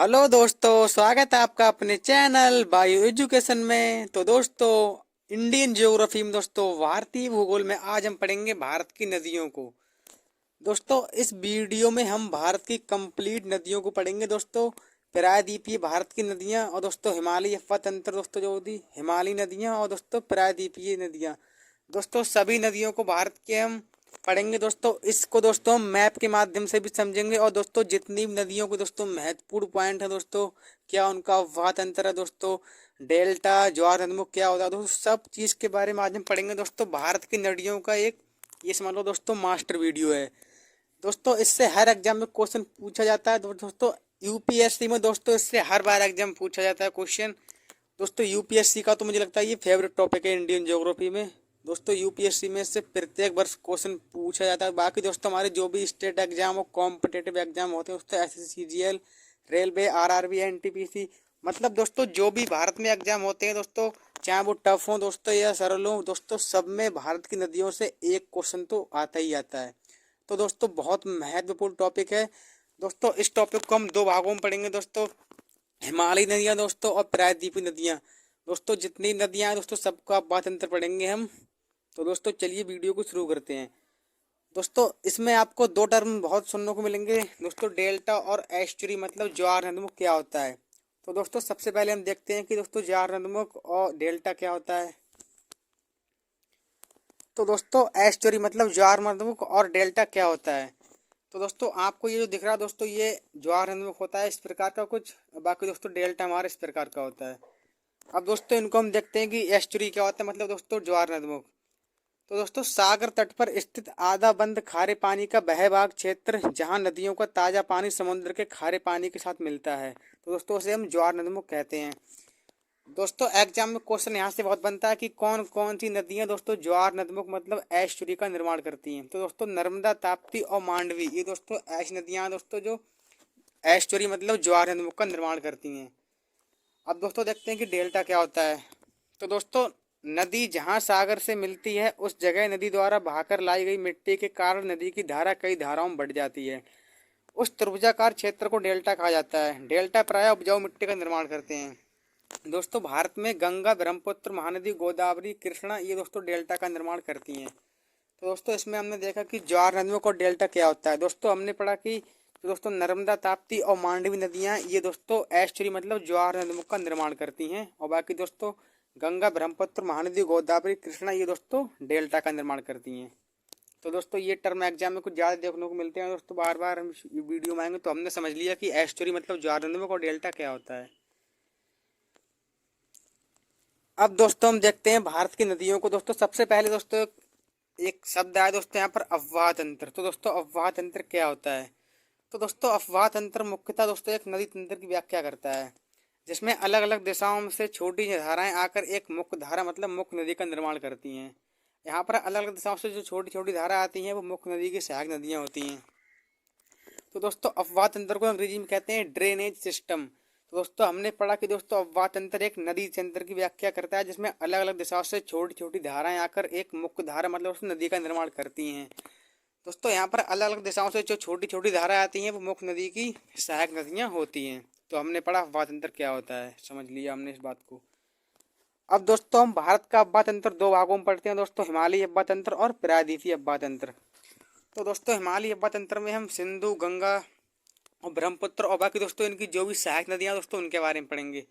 Hello दोस्तों, स्वागत है आपका अपने चैनल बायो एजुकेशन में। तो दोस्तों, इंडियन ज्योग्राफी में दोस्तों भारतीय भूगोल में आज हम पढ़ेंगे भारत की नदियों को। दोस्तों, इस वीडियो में हम भारत की कंप्लीट नदियों को पढ़ेंगे। दोस्तों, प्रायद्वीपीय भारत की नदियां और दोस्तों हिमालय तंत्र, दोस्तों जो होती हिमालयी नदियां और दोस्तों प्रायद्वीपीय नदियां। दोस्तों, सभी नदियों को भारत के हम पढ़ेंगे। दोस्तों, इसको दोस्तों हम मैप के माध्यम से भी समझेंगे। और दोस्तों, जितनी भी नदियों को दोस्तों महत्वपूर्ण पॉइंट है दोस्तों, क्या उनका अववाह तंत्र है दोस्तों, डेल्टा ज्वार नदमुख क्या होता है दोस्तों, सब चीज़ के बारे में आज हम पढ़ेंगे। दोस्तों, भारत की नदियों का एक ये समझ लो दोस्तों मास्टर वीडियो है। दोस्तों, इससे हर एग्जाम में क्वेश्चन पूछा जाता है। दोस्तों, यूपीएससी में दोस्तों इससे हर बार एग्जाम पूछा जाता है क्वेश्चन। दोस्तों, यूपीएससी का तो मुझे लगता है ये फेवरेट टॉपिक है इंडियन ज्योग्राफी में। दोस्तों, यूपीएससी में से प्रत्येक वर्ष क्वेश्चन पूछा जाता है। बाकी दोस्तों हमारे जो भी स्टेट एग्जाम और कॉम्पिटेटिव एग्जाम होते हैं दोस्तों, एसएससीजीएल, रेलवे, आरआरबी, एनटीपीसी, मतलब दोस्तों जो भी भारत में एग्जाम होते हैं दोस्तों, चाहे वो टफ हो दोस्तों या सरल हो दोस्तों, सब में भारत की नदियों से एक क्वेश्चन तो आता ही आता है। तो दोस्तों, बहुत महत्वपूर्ण टॉपिक है। दोस्तों, इस टॉपिक को हम दो भागों में पढ़ेंगे। दोस्तों, हिमालयी नदियाँ दोस्तों और प्रायद्वीपीय नदियाँ। दोस्तों, जितनी नदियाँ हैं दोस्तों सबका बात अंतर पढ़ेंगे हम। तो दोस्तों चलिए वीडियो को शुरू करते हैं। दोस्तों, इसमें आपको दो टर्म बहुत सुनने को मिलेंगे दोस्तों, डेल्टा और एस्चुरी, मतलब ज्वार नदमुख क्या होता है। तो दोस्तों सबसे पहले हम देखते हैं कि दोस्तों ज्वार नदमुख और डेल्टा क्या होता है। तो दोस्तों, एस्चुरी मतलब ज्वार नदमुख और डेल्टा क्या होता है। तो दोस्तों आपको ये जो दिख रहा है दोस्तों, ये ज्वार नदमुख होता है इस प्रकार का कुछ, बाकी दोस्तों डेल्टा हमारा इस प्रकार का होता है। अब दोस्तों इनको हम देखते हैं कि एस्चुरी क्या होता है, मतलब दोस्तों ज्वार नदमुख। तो दोस्तों, सागर तट पर स्थित आधा बंद खारे पानी का बहभाग क्षेत्र, जहां नदियों का ताजा पानी समुद्र के खारे पानी के साथ मिलता है, तो दोस्तों उसे हम ज्वार नदमुख कहते हैं। दोस्तों, एग्जाम में क्वेश्चन यहाँ से बहुत बनता है कि कौन कौन सी नदियाँ दोस्तों ज्वार नदमुख मतलब एस्चुरी का निर्माण करती हैं। तो दोस्तों, नर्मदा, ताप्ती और मांडवी, ये दोस्तों ऐसी नदियाँ हैं दोस्तों जो एस्चुरी मतलब ज्वार नदमुख का निर्माण करती हैं। अब दोस्तों देखते हैं कि डेल्टा क्या होता है। तो दोस्तों, नदी जहाँ सागर से मिलती है उस जगह नदी द्वारा बहाकर लाई गई मिट्टी के कारण नदी की धारा कई धाराओं में बढ़ जाती है। उस त्रिभुजाकार क्षेत्र को डेल्टा कहा जाता है। डेल्टा प्रायः उपजाऊ मिट्टी का निर्माण करते हैं। दोस्तों, भारत में गंगा, ब्रह्मपुत्र, महानदी, गोदावरी, कृष्णा, ये दोस्तों डेल्टा का निर्माण करती हैं। तो दोस्तों इसमें हमने देखा कि ज्वार नदियों का डेल्टा क्या होता है। दोस्तों हमने पढ़ा कि तो दोस्तों नर्मदा, ताप्ती और मांडवी नदियाँ ये दोस्तों एस्चुरी मतलब ज्वार नदियों का निर्माण करती हैं। और बाकी दोस्तों गंगा, ब्रह्मपुत्र, महानदी, गोदावरी, कृष्णा, ये दोस्तों डेल्टा का निर्माण करती हैं। तो दोस्तों ये टर्म एग्जाम में कुछ ज़्यादा देखने को मिलते हैं दोस्तों, बार बार हम वीडियो में आएंगे तो हमने समझ लिया कि एस्चुरी मतलब ज्वार नदियों का डेल्टा क्या होता है। अब दोस्तों हम देखते हैं भारत की नदियों को। दोस्तों सबसे पहले दोस्तों एक शब्द आया दोस्तों यहाँ पर, अफवाह तंत्र। तो दोस्तों अफवाह तंत्र क्या होता है। तो दोस्तों अफवाह तंत्र मुख्यतः दोस्तों एक नदी तंत्र की व्याख्या करता है, जिसमें अलग अलग दिशाओं से छोटी धाराएं आकर एक मुख्य धारा मतलब मुख्य नदी का निर्माण करती हैं। यहाँ पर अलग अलग दिशाओं से जो छोटी छोटी धारा आती हैं वो मुख्य नदी की सहायक नदियाँ होती हैं। तो दोस्तों अफवाह तंत्र को अंग्रेजी में कहते हैं ड्रेनेज सिस्टम। तो दोस्तों हमने पढ़ा कि दोस्तों अफवाह तंत्र एक नदी तंत्र की व्याख्या करता है, जिसमें अलग अलग दिशाओं से छोटी छोटी धाराएं आकर एक मुख्य धारा मतलब उस नदी का निर्माण करती हैं। दोस्तों यहाँ पर अलग अलग दिशाओं से जो छोटी छोटी धाराएं आती हैं वो मुख्य नदी की सहायक नदियाँ होती हैं। तो हमने पढ़ा अफवाह तंत्र क्या होता है, समझ लिया हमने इस बात को। अब दोस्तों हम भारत का अफवाह तंत्र दो भागों में पढ़ते हैं दोस्तों, हिमालयी अफवाह तंत्र और प्रायद्वीपीय अफवाह तंत्र। तो दोस्तों हिमालयी अफवाह तंत्र में हम सिंधु, गंगा और ब्रह्मपुत्र और बाकी दोस्तों इनकी जो भी सहायक नदियाँ दोस्तों उनके बारे में पढ़ेंगे।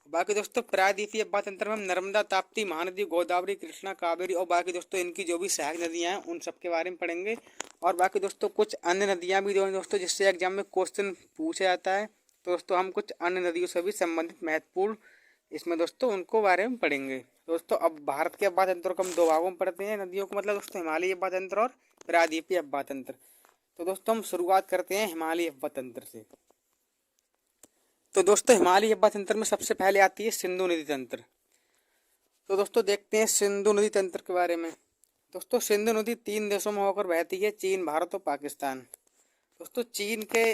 बाकी दोस्तों प्रायद्वीपीय अफवाह तंत्र में हम नर्मदा, ताप्ती, महानदी, गोदावरी, कृष्णा, कावेरी और बाकी दोस्तों इनकी जो भी सहायक नदियाँ हैं उन सब के बारे में पढ़ेंगे। और बाकी दोस्तों कुछ अन्य नदियाँ भी दोस्तों जिससे एग्जाम में क्वेश्चन पूछा जाता है। तो दोस्तों हम कुछ अन्य नदियों से भी संबंधित महत्वपूर्ण इसमें दोस्तों उनको बारे में पढ़ेंगे। दोस्तों अब भारत के अफवाह तंत्र को हम दो भागों में पढ़ते हैं नदियों को, मतलब दोस्तों हिमालयी अफवाह तंत्र और प्रायद्वीपीय अफवाह तंत्र। तो दोस्तों हम शुरुआत करते हैं हिमालयी अफवाह तंत्र से। तो दोस्तों हिमालयी अफवाह तंत्र में सबसे पहले आती है सिंधु नदी तंत्र। तो दोस्तों देखते हैं सिंधु नदी तंत्र के बारे में। दोस्तों सिंधु नदी तीन देशों में होकर बहती है, चीन, भारत और पाकिस्तान। दोस्तों चीन के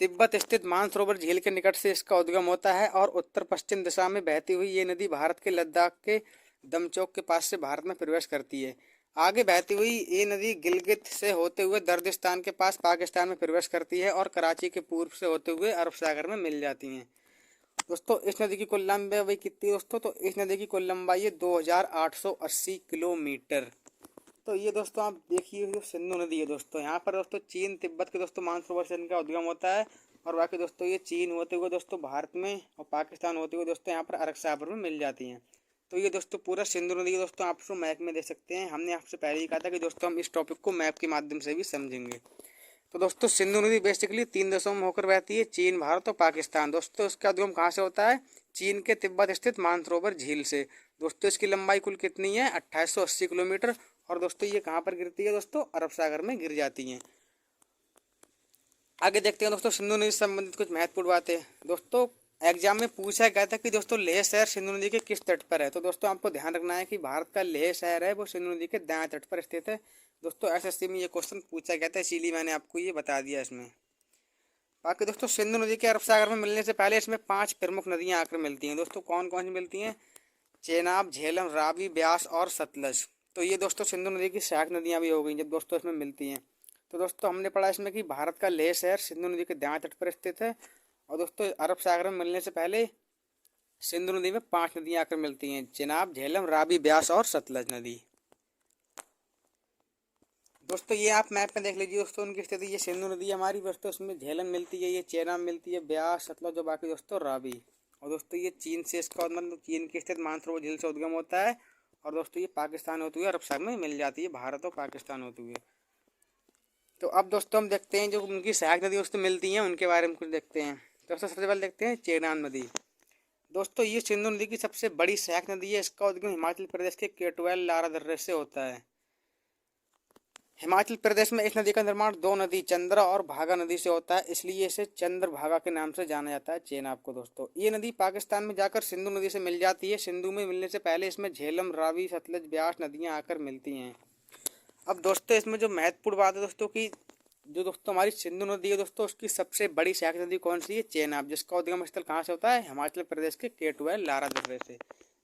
तिब्बत स्थित मानसरोवर झील के निकट से इसका उद्गम होता है और उत्तर पश्चिम दिशा में बहती हुई ये नदी भारत के लद्दाख के दमचौक के पास से भारत में प्रवेश करती है। आगे बहती हुई ये नदी गिलगित से होते हुए दर्दिस्तान के पास पाकिस्तान में प्रवेश करती है और कराची के पूर्व से होते हुए अरब सागर में मिल जाती हैं। दोस्तों इस नदी की कुल लंबाई कितनी दोस्तों, तो इस नदी की कुल लंबाई है 2880 किलोमीटर। तो ये दोस्तों आप देखिए जो सिंधु नदी है दोस्तों, यहाँ पर दोस्तों चीन तिब्बत के दोस्तों मानसरोवर से इनका उद्गम होता है। और बाकी दोस्तों ये चीन होते हुए दोस्तों भारत में और पाकिस्तान होते हुए दोस्तों यहाँ पर अरब सागर में मिल जाती हैं। तो ये दोस्तों पूरा सिंधु नदी है दोस्तों, आप उसको मैप में देख सकते हैं। हमने आपसे पहले ही कहा था कि दोस्तों हम इस टॉपिक को मैप के माध्यम से भी समझेंगे। तो दोस्तों सिंधु नदी बेसिकली 3 देशों में होकर बहती है, चीन, भारत और पाकिस्तान। दोस्तों इसका उद्गम कहाँ से होता है, चीन के तिब्बत स्थित मानसरोवर झील से। दोस्तों इसकी लंबाई कुल कितनी है, 2880 किलोमीटर। और दोस्तों ये कहाँ पर गिरती है दोस्तों, अरब सागर में गिर जाती हैं। आगे देखते हैं दोस्तों सिंधु नदी से संबंधित कुछ महत्वपूर्ण बातें। दोस्तों एग्जाम में पूछा गया था कि दोस्तों लेह शहर सिंधु नदी के किस तट पर है। तो दोस्तों आपको ध्यान रखना है कि भारत का लेह शहर है वो सिंधु नदी के दाएं तट पर स्थित है। दोस्तों एसएससी में ये क्वेश्चन पूछा गया था, इसीलिए मैंने आपको ये बता दिया इसमें। बाकी दोस्तों सिंधु नदी के अरब सागर में मिलने से पहले इसमें 5 प्रमुख नदियां आकर मिलती हैं। दोस्तों कौन कौन सी मिलती हैं, चेनाब, झेलम, रावी, ब्यास और सतलज। तो ये दोस्तों सिंधु नदी की सहायक नदियां भी हो गई जब दोस्तों इसमें मिलती हैं। तो दोस्तों हमने पढ़ा इसमें कि भारत का लेह शहर सिंधु नदी के दाएं तट पर स्थित है। और दोस्तों अरब सागर में मिलने से पहले सिंधु नदी में 5 नदियां आकर मिलती हैं, चेनाब, झेलम, रावी, ब्यास और सतलज नदी। दोस्तों ये आप मैप में देख लीजिए दोस्तों उनकी स्थिति। ये सिंधु नदी हमारी दोस्तों, उसमें झेलम मिलती है, ये चेनाब मिलती है, ब्यास, सतलज और बाकी दोस्तों रावी। और दोस्तों ये चीन से इसका मतलब चीन की स्थित मानसरोवर झील से उद्गम होता है। और दोस्तों ये पाकिस्तान होते हुए अरब सागर में मिल जाती है, भारत और पाकिस्तान होते हुए। तो अब दोस्तों हम देखते हैं जो उनकी सहायक नदी दोस्तों मिलती हैं उनके बारे में कुछ देखते हैं। दोस्तों सबसे पहले देखते हैं चेनाब नदी। दोस्तों ये सिंधु नदी की सबसे बड़ी सहायक नदी है। इसका उद्गम हिमाचल प्रदेश के केटुएल लारा दर्रे से होता है। हिमाचल प्रदेश में इस नदी का निर्माण 2 नदी चंद्रा और भागा नदी से होता है, इसलिए इसे चंद्रभागा के नाम से जाना जाता है चेनाब को। दोस्तों ये नदी पाकिस्तान में जाकर सिंधु नदी से मिल जाती है। सिंधु में मिलने से पहले इसमें झेलम, रावी, सतलज, ब्यास नदियां आकर मिलती हैं। अब दोस्तों इसमें जो महत्वपूर्ण बात है दोस्तों की, जो दोस्तों हमारी सिंधु नदी है दोस्तों उसकी सबसे बड़ी सहायक नदी कौन सी है, चेनाब, जिसका उद्गम स्थल कहाँ से होता है, हिमाचल प्रदेश के केटुएल लारा दर्रे से।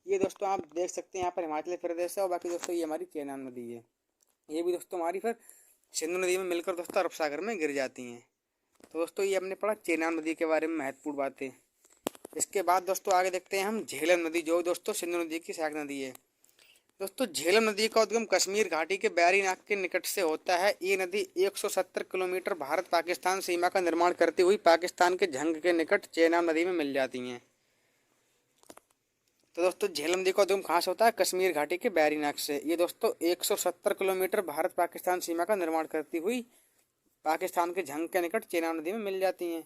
ये दोस्तों आप देख सकते हैं यहाँ पर हिमाचल प्रदेश है और बाकी दोस्तों ये हमारी चेनाब नदी है। ये भी दोस्तों हमारी फिर सिंधु नदी में मिलकर दोस्तों अरब सागर में गिर जाती हैं। तो दोस्तों ये हमने पढ़ा चेनाब नदी के बारे में महत्वपूर्ण बातें। इसके बाद दोस्तों आगे देखते हैं हम झेलम नदी, जो दोस्तों सिंधु नदी की सहायक नदी है। दोस्तों झेलम नदी का उद्गम कश्मीर घाटी के बैरीनाग के निकट से होता है। ये नदी 170 किलोमीटर भारत पाकिस्तान सीमा का निर्माण करती हुई पाकिस्तान के झंग के निकट चेनाब नदी में मिल जाती हैं। तो दोस्तों झेलम नदी का उद्गम कहाँ से होता है, कश्मीर घाटी के बैरीनाग से। ये दोस्तों 170 किलोमीटर भारत पाकिस्तान सीमा का निर्माण करती हुई पाकिस्तान के झंग के निकट चेनाब नदी में मिल जाती हैं।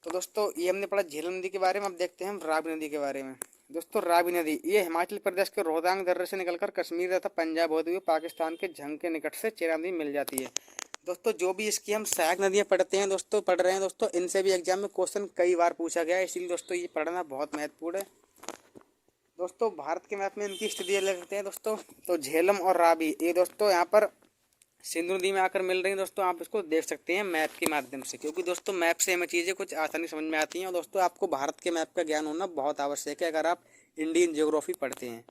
तो दोस्तों ये हमने पढ़ा झेलम नदी के बारे में। अब देखते हैं हम रावी नदी के बारे में। दोस्तों रावी नदी ये हिमाचल प्रदेश के रोहतांग दर्रे से निकलकर कश्मीर तथा पंजाब होते हुए पाकिस्तान के झंग के निकट से चेनाब नदी मिल जाती है। दोस्तों जो भी इसकी हम सहायक नदियाँ पढ़ते हैं दोस्तों, पढ़ रहे हैं दोस्तों, इनसे भी एग्जाम में क्वेश्चन कई बार पूछा गया है, इसलिए दोस्तों ये पढ़ना बहुत महत्वपूर्ण है। दोस्तों भारत के मैप में इनकी स्थिति अलग रखते हैं दोस्तों। तो झेलम और रावी ये दोस्तों यहाँ पर सिंधु नदी में आकर मिल रही हैं। दोस्तों आप इसको देख सकते हैं मैप के माध्यम से, क्योंकि दोस्तों मैप से हमें चीज़ें कुछ आसानी समझ में आती हैं। और दोस्तों आपको भारत के मैप का ज्ञान होना बहुत आवश्यक है अगर आप इंडियन ज्योग्राफी पढ़ते हैं।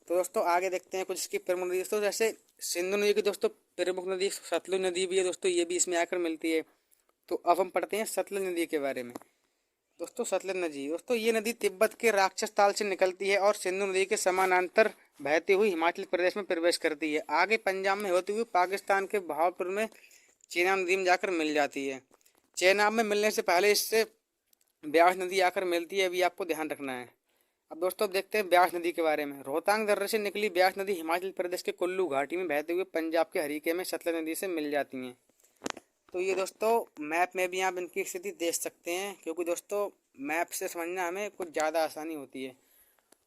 तो दोस्तों आगे देखते हैं कुछ इसकी प्रमुख नदी दोस्तों। जैसे सिंधु नदी की दोस्तों प्रमुख नदी सतलुज नदी भी है दोस्तों, ये भी इसमें आकर मिलती है। तो अब हम पढ़ते हैं सतलुज नदी के बारे में। दोस्तों सतलुज नदी दोस्तों ये नदी तिब्बत के राक्षस ताल से निकलती है और सिंधु नदी के समानांतर बहती हुई हिमाचल प्रदेश में प्रवेश करती है। आगे पंजाब में होती हुई पाकिस्तान के बहावलपुर में चेनाब नदी में जाकर मिल जाती है। चेनाब में मिलने से पहले इससे ब्यास नदी आकर मिलती है, अभी आपको ध्यान रखना है। अब दोस्तों देखते हैं ब्यास नदी के बारे में। रोहतांग दर्रे से निकली ब्यास नदी हिमाचल प्रदेश के कुल्लू घाटी में बहते हुए पंजाब के हरीके में सतलुज नदी से मिल जाती हैं। तो ये दोस्तों मैप में भी आप इनकी स्थिति देख सकते हैं, क्योंकि दोस्तों मैप से समझना हमें कुछ ज़्यादा आसानी होती है।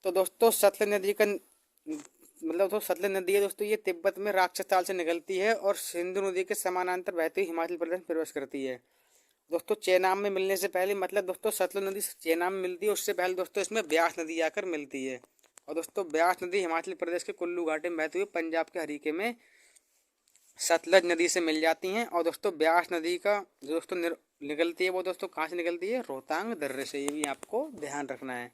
तो दोस्तों सतलुज नदी का मतलब तो सतलुज नदी है दोस्तों, ये तिब्बत में राक्षस ताल से निकलती है और सिंधु नदी के समानांतर बहती हुई हिमाचल प्रदेश में प्रवेश करती है। दोस्तों चेनाब में मिलने से पहले मतलब दोस्तों सतलुज नदी चेनाब में मिलती है, उससे पहले दोस्तों इसमें ब्यास नदी आकर मिलती है। और दोस्तों ब्यास नदी हिमाचल प्रदेश के कुल्लू घाटी में बहती हुई पंजाब के हरीके में सतलुज नदी से मिल जाती हैं। और दोस्तों ब्यास नदी का जो दोस्तों निकलती है वो दोस्तों कहाँ से निकलती है, रोहतांग दर्रे से। ये भी आपको ध्यान रखना है।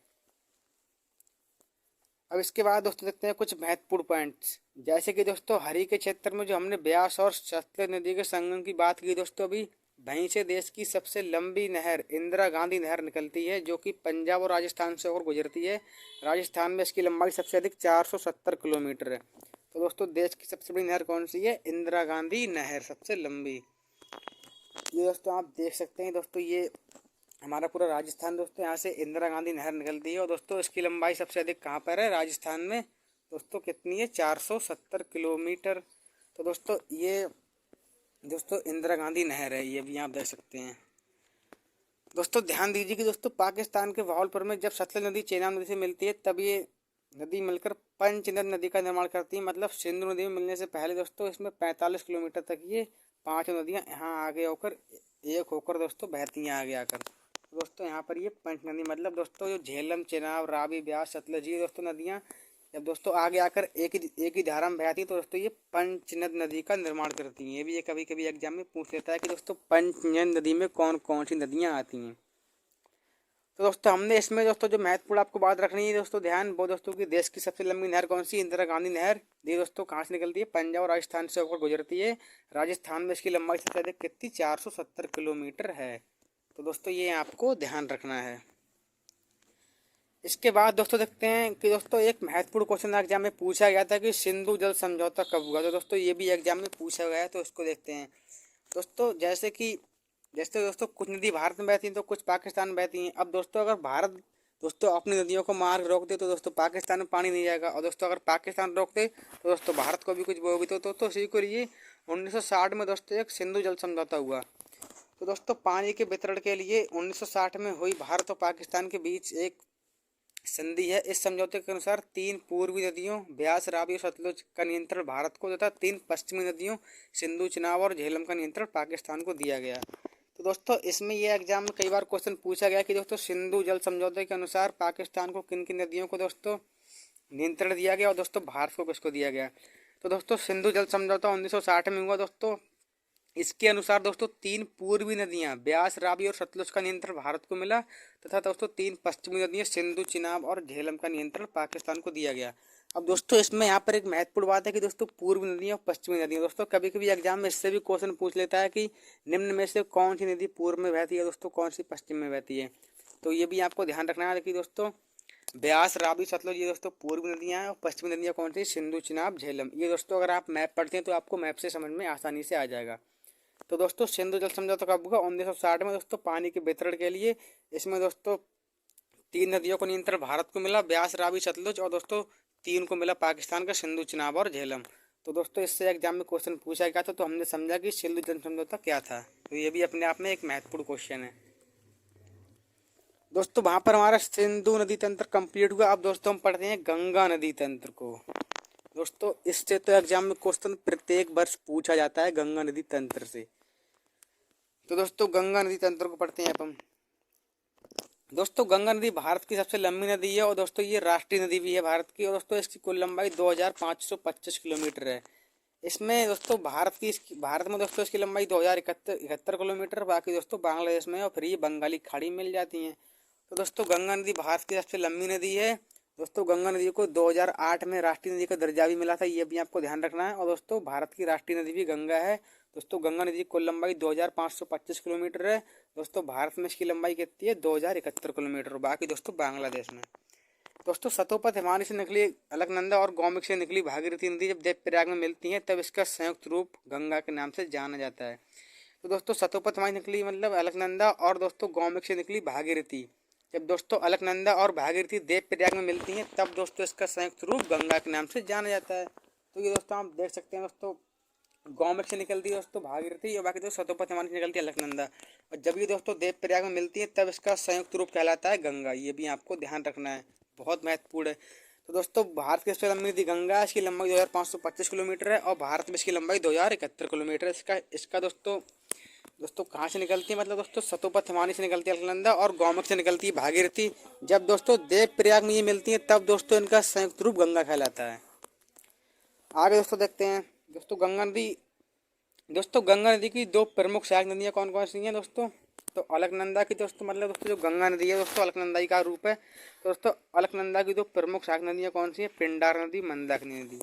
अब इसके बाद दोस्तों देखते हैं कुछ महत्वपूर्ण पॉइंट्स, जैसे कि दोस्तों हरी के क्षेत्र में जो हमने ब्यास और सतलज नदी के संगम की बात की दोस्तों अभी, वहीं से देश की सबसे लंबी नहर इंदिरा गांधी नहर निकलती है, जो कि पंजाब और राजस्थान से होकर गुजरती है। राजस्थान में इसकी लंबाई सबसे अधिक 470 किलोमीटर है। तो दोस्तों देश की सबसे बड़ी नहर कौन सी है? इंदिरा गांधी नहर सबसे लंबी। ये दोस्तों आप देख सकते हैं दोस्तों, ये हमारा पूरा राजस्थान दोस्तों, यहाँ से इंदिरा गांधी नहर निकलती है। और दोस्तों इसकी लंबाई सबसे अधिक कहाँ पर है? राजस्थान में। दोस्तों कितनी है? 470 किलोमीटर। तो दोस्तों ये दोस्तों इंदिरा गांधी नहर है, ये भी आप देख सकते हैं। दोस्तों ध्यान दीजिए कि दोस्तों पाकिस्तान के भावलपुर में जब सतलज नदी चेनाब नदी से मिलती है, तब ये नदी मिलकर पंचनद नदी का निर्माण करती है। मतलब सिंधु नदी में मिलने से पहले दोस्तों इसमें 45 किलोमीटर तक ये पांच नदियां यहाँ आगे होकर एक होकर दोस्तों बहती हैं आगे आकर। दोस्तों यहाँ पर ये पंच नदी, मतलब दोस्तों जो झेलम, चेनाब, रावी, ब्यास, सतलज, ये दोस्तों नदियाँ जब दोस्तों आगे आकर एक ही धारा में बहती है, तो दोस्तों ये पंचनद नदी का निर्माण करती हैं। ये भी ये कभी कभी एग्जाम में पूछ लेता है कि दोस्तों पंचनद नदी में कौन कौन सी नदियाँ आती हैं। तो दोस्तों हमने इसमें दोस्तों जो महत्वपूर्ण आपको बात रखनी है दोस्तों ध्यान, वो दोस्तों की देश की सबसे लंबी नहर कौन सी? इंदिरा गांधी नहर। ये दोस्तों कहाँ से निकलती है? पंजाब और राजस्थान से होकर गुजरती है। राजस्थान में इसकी लंबाई सबसे अधिक कितनी? 470 किलोमीटर है। तो दोस्तों ये आपको ध्यान रखना है। इसके बाद दोस्तों देखते हैं कि दोस्तों एक महत्वपूर्ण क्वेश्चन एग्जाम में पूछा गया था कि सिंधु जल समझौता कब हुआ। तो दोस्तों ये भी एग्जाम में पूछा गया है, तो इसको देखते हैं। दोस्तों जैसे दोस्तों कुछ नदी भारत में बहती हैं तो कुछ पाकिस्तान में बहती हैं। अब दोस्तों अगर भारत दोस्तों अपनी नदियों को मार्ग रोक दे तो दोस्तों पाकिस्तान में पानी नहीं जाएगा, और दोस्तों अगर पाकिस्तान रोक दे तो दोस्तों भारत को भी कुछ बोगी। तो इसी को लिए 1960 में दोस्तों एक सिंधु जल समझौता हुआ। तो दोस्तों पानी के वितरण के लिए 1960 में हुई भारत और पाकिस्तान के बीच एक संधि है। इस समझौते के अनुसार 3 पूर्वी नदियों ब्यास, रावी और सतलुज का नियंत्रण भारत को तथा 3 पश्चिमी नदियों सिंधु, चिनाब और झेलम का नियंत्रण पाकिस्तान को दिया गया। तो दोस्तों इसमें ये एग्जाम में कई बार क्वेश्चन पूछा गया कि दोस्तों सिंधु जल समझौते के अनुसार पाकिस्तान को किन किन नदियों को दोस्तों नियंत्रण दिया गया और दोस्तों भारत को किसको दिया गया। तो दोस्तों सिंधु जल समझौता 1960 में हुआ दोस्तों। इसके अनुसार दोस्तों 3 पूर्वी नदियां ब्यास, रावी और सतलुज का नियंत्रण भारत को मिला, तथा दोस्तों 3 पश्चिमी नदियां सिंधु, चिनाब और झेलम का नियंत्रण पाकिस्तान को दिया गया। अब दोस्तों इसमें यहाँ पर एक महत्वपूर्ण बात है कि दोस्तों पूर्वी नदियां और पश्चिमी नदियां, दोस्तों कभी कभी एग्जाम में इससे भी क्वेश्चन पूछ लेता है कि निम्न में से कौन सी नदी पूर्व में बहती है, दोस्तों कौन सी पश्चिम में बहती है। तो ये भी आपको ध्यान रखना है कि दोस्तों ब्यास, रावी, सतलुज ये दोस्तों पूर्वी नदियां हैं, और पश्चिमी नदियां कौन सी? सिंधु, चिनाब, झेलम। ये दोस्तों अगर आप मैप पढ़ते हैं तो आपको मैप से समझ में आसानी से आ जाएगा। तो दोस्तों सिंधु जल समझौता कब हुआ? 1960 में दोस्तों पानी के वितरण के लिए। इसमें दोस्तों 3 नदियों को नियंत्रण भारत को मिला, ब्यास, रावी, सतलुज, और दोस्तों 3 को मिला पाकिस्तान का सिंधु, चिनाब और झेलम। तो दोस्तों इससे एग्जाम में क्वेश्चन पूछा गया था, तो हमने समझा कि सिंधु जल समझौता क्या था। तो ये भी अपने आप में एक महत्वपूर्ण क्वेश्चन है दोस्तों। वहां पर हमारा सिंधु नदी तंत्र कंप्लीट हुआ। अब दोस्तों हम पढ़ते हैं गंगा नदी तंत्र को। दोस्तों इससे तो एग्जाम में क्वेश्चन प्रत्येक वर्ष पूछा जाता है गंगा नदी तंत्र से। तो दोस्तों गंगा नदी तंत्र को पढ़ते हैं अपन। दोस्तों गंगा नदी भारत की सबसे लंबी नदी है, और दोस्तों ये राष्ट्रीय नदी भी है भारत की, और दोस्तों इसकी कुल लंबाई 2525 किलोमीटर है। इसमें दोस्तों भारत में दोस्तों इसकी लंबाई 2071 किलोमीटर, बाकी दोस्तों बांग्लादेश में और फिर ये बंगाली खाड़ी मिल जाती हैं। तो दोस्तों गंगा नदी भारत की सबसे लंबी नदी है। दोस्तों गंगा नदी को 2008 में राष्ट्रीय नदी का दर्जा भी मिला था, ये भी आपको ध्यान रखना है। और दोस्तों भारत की राष्ट्रीय नदी भी गंगा है। दोस्तों गंगा नदी की कुल लंबाई 2525 किलोमीटर है। दोस्तों भारत में इसकी लंबाई कितनी है? 2071 किलोमीटर, बाकी दोस्तों बांग्लादेश में। दोस्तों सतोपथ हिमानी से निकली अलकनंदा और गौमुख से निकली भागीरथी नदी जब देवप्रयाग में मिलती हैं, तब इसका संयुक्त रूप गंगा के नाम से जाना जाता है। तो दोस्तों सतोपथ हिमानी निकली मतलब अलकनंदा, और दोस्तों गौमुख से निकली भागीरथी। जब दोस्तों अलकनंदा और भागीरथी देवप्रयाग में मिलती हैं, तब दोस्तों इसका संयुक्त रूप गंगा के नाम से जाना जाता है। तो ये दोस्तों आप देख सकते हैं दोस्तों गौमुख से निकलती है दोस्तों भागीरथी, और बाकी दोस्तों सतोपथ हिमानी से निकलती है अलकनंदा। और जब ये दोस्तों देवप्रयाग में मिलती है, तब इसका संयुक्त रूप कहलाता है गंगा। ये भी आपको ध्यान रखना है, बहुत महत्वपूर्ण है। तो दोस्तों भारत की सबसे लंबी नदी गंगा, इसकी लंबाई 2525 किलोमीटर है, और भारत में इसकी लंबाई 2071 किलोमीटर है। इसका दोस्तों कहाँ से निकलती है? मतलब दोस्तों सतोपथ हिमानी से निकलती है अलकनंदा, और गौमुख से निकलती है भागीरथी। जब दोस्तों देवप्रयाग में ये मिलती है, तब दोस्तों इनका संयुक्त रूप गंगा कहलाता है। आगे दोस्तों देखते हैं दोस्तों गंगा नदी की 2 प्रमुख सहायक नदियाँ कौन कौन सी हैं दोस्तों? तो अलकनंदा की दोस्तों मतलब दोस्तों जो गंगा नदी है दोस्तों अलकनंदा का रूप है। तो दोस्तों अलकनंदा की दो प्रमुख सहायक नदियाँ कौन सी है? पिंडार नदी, मंदाकिनी नदी।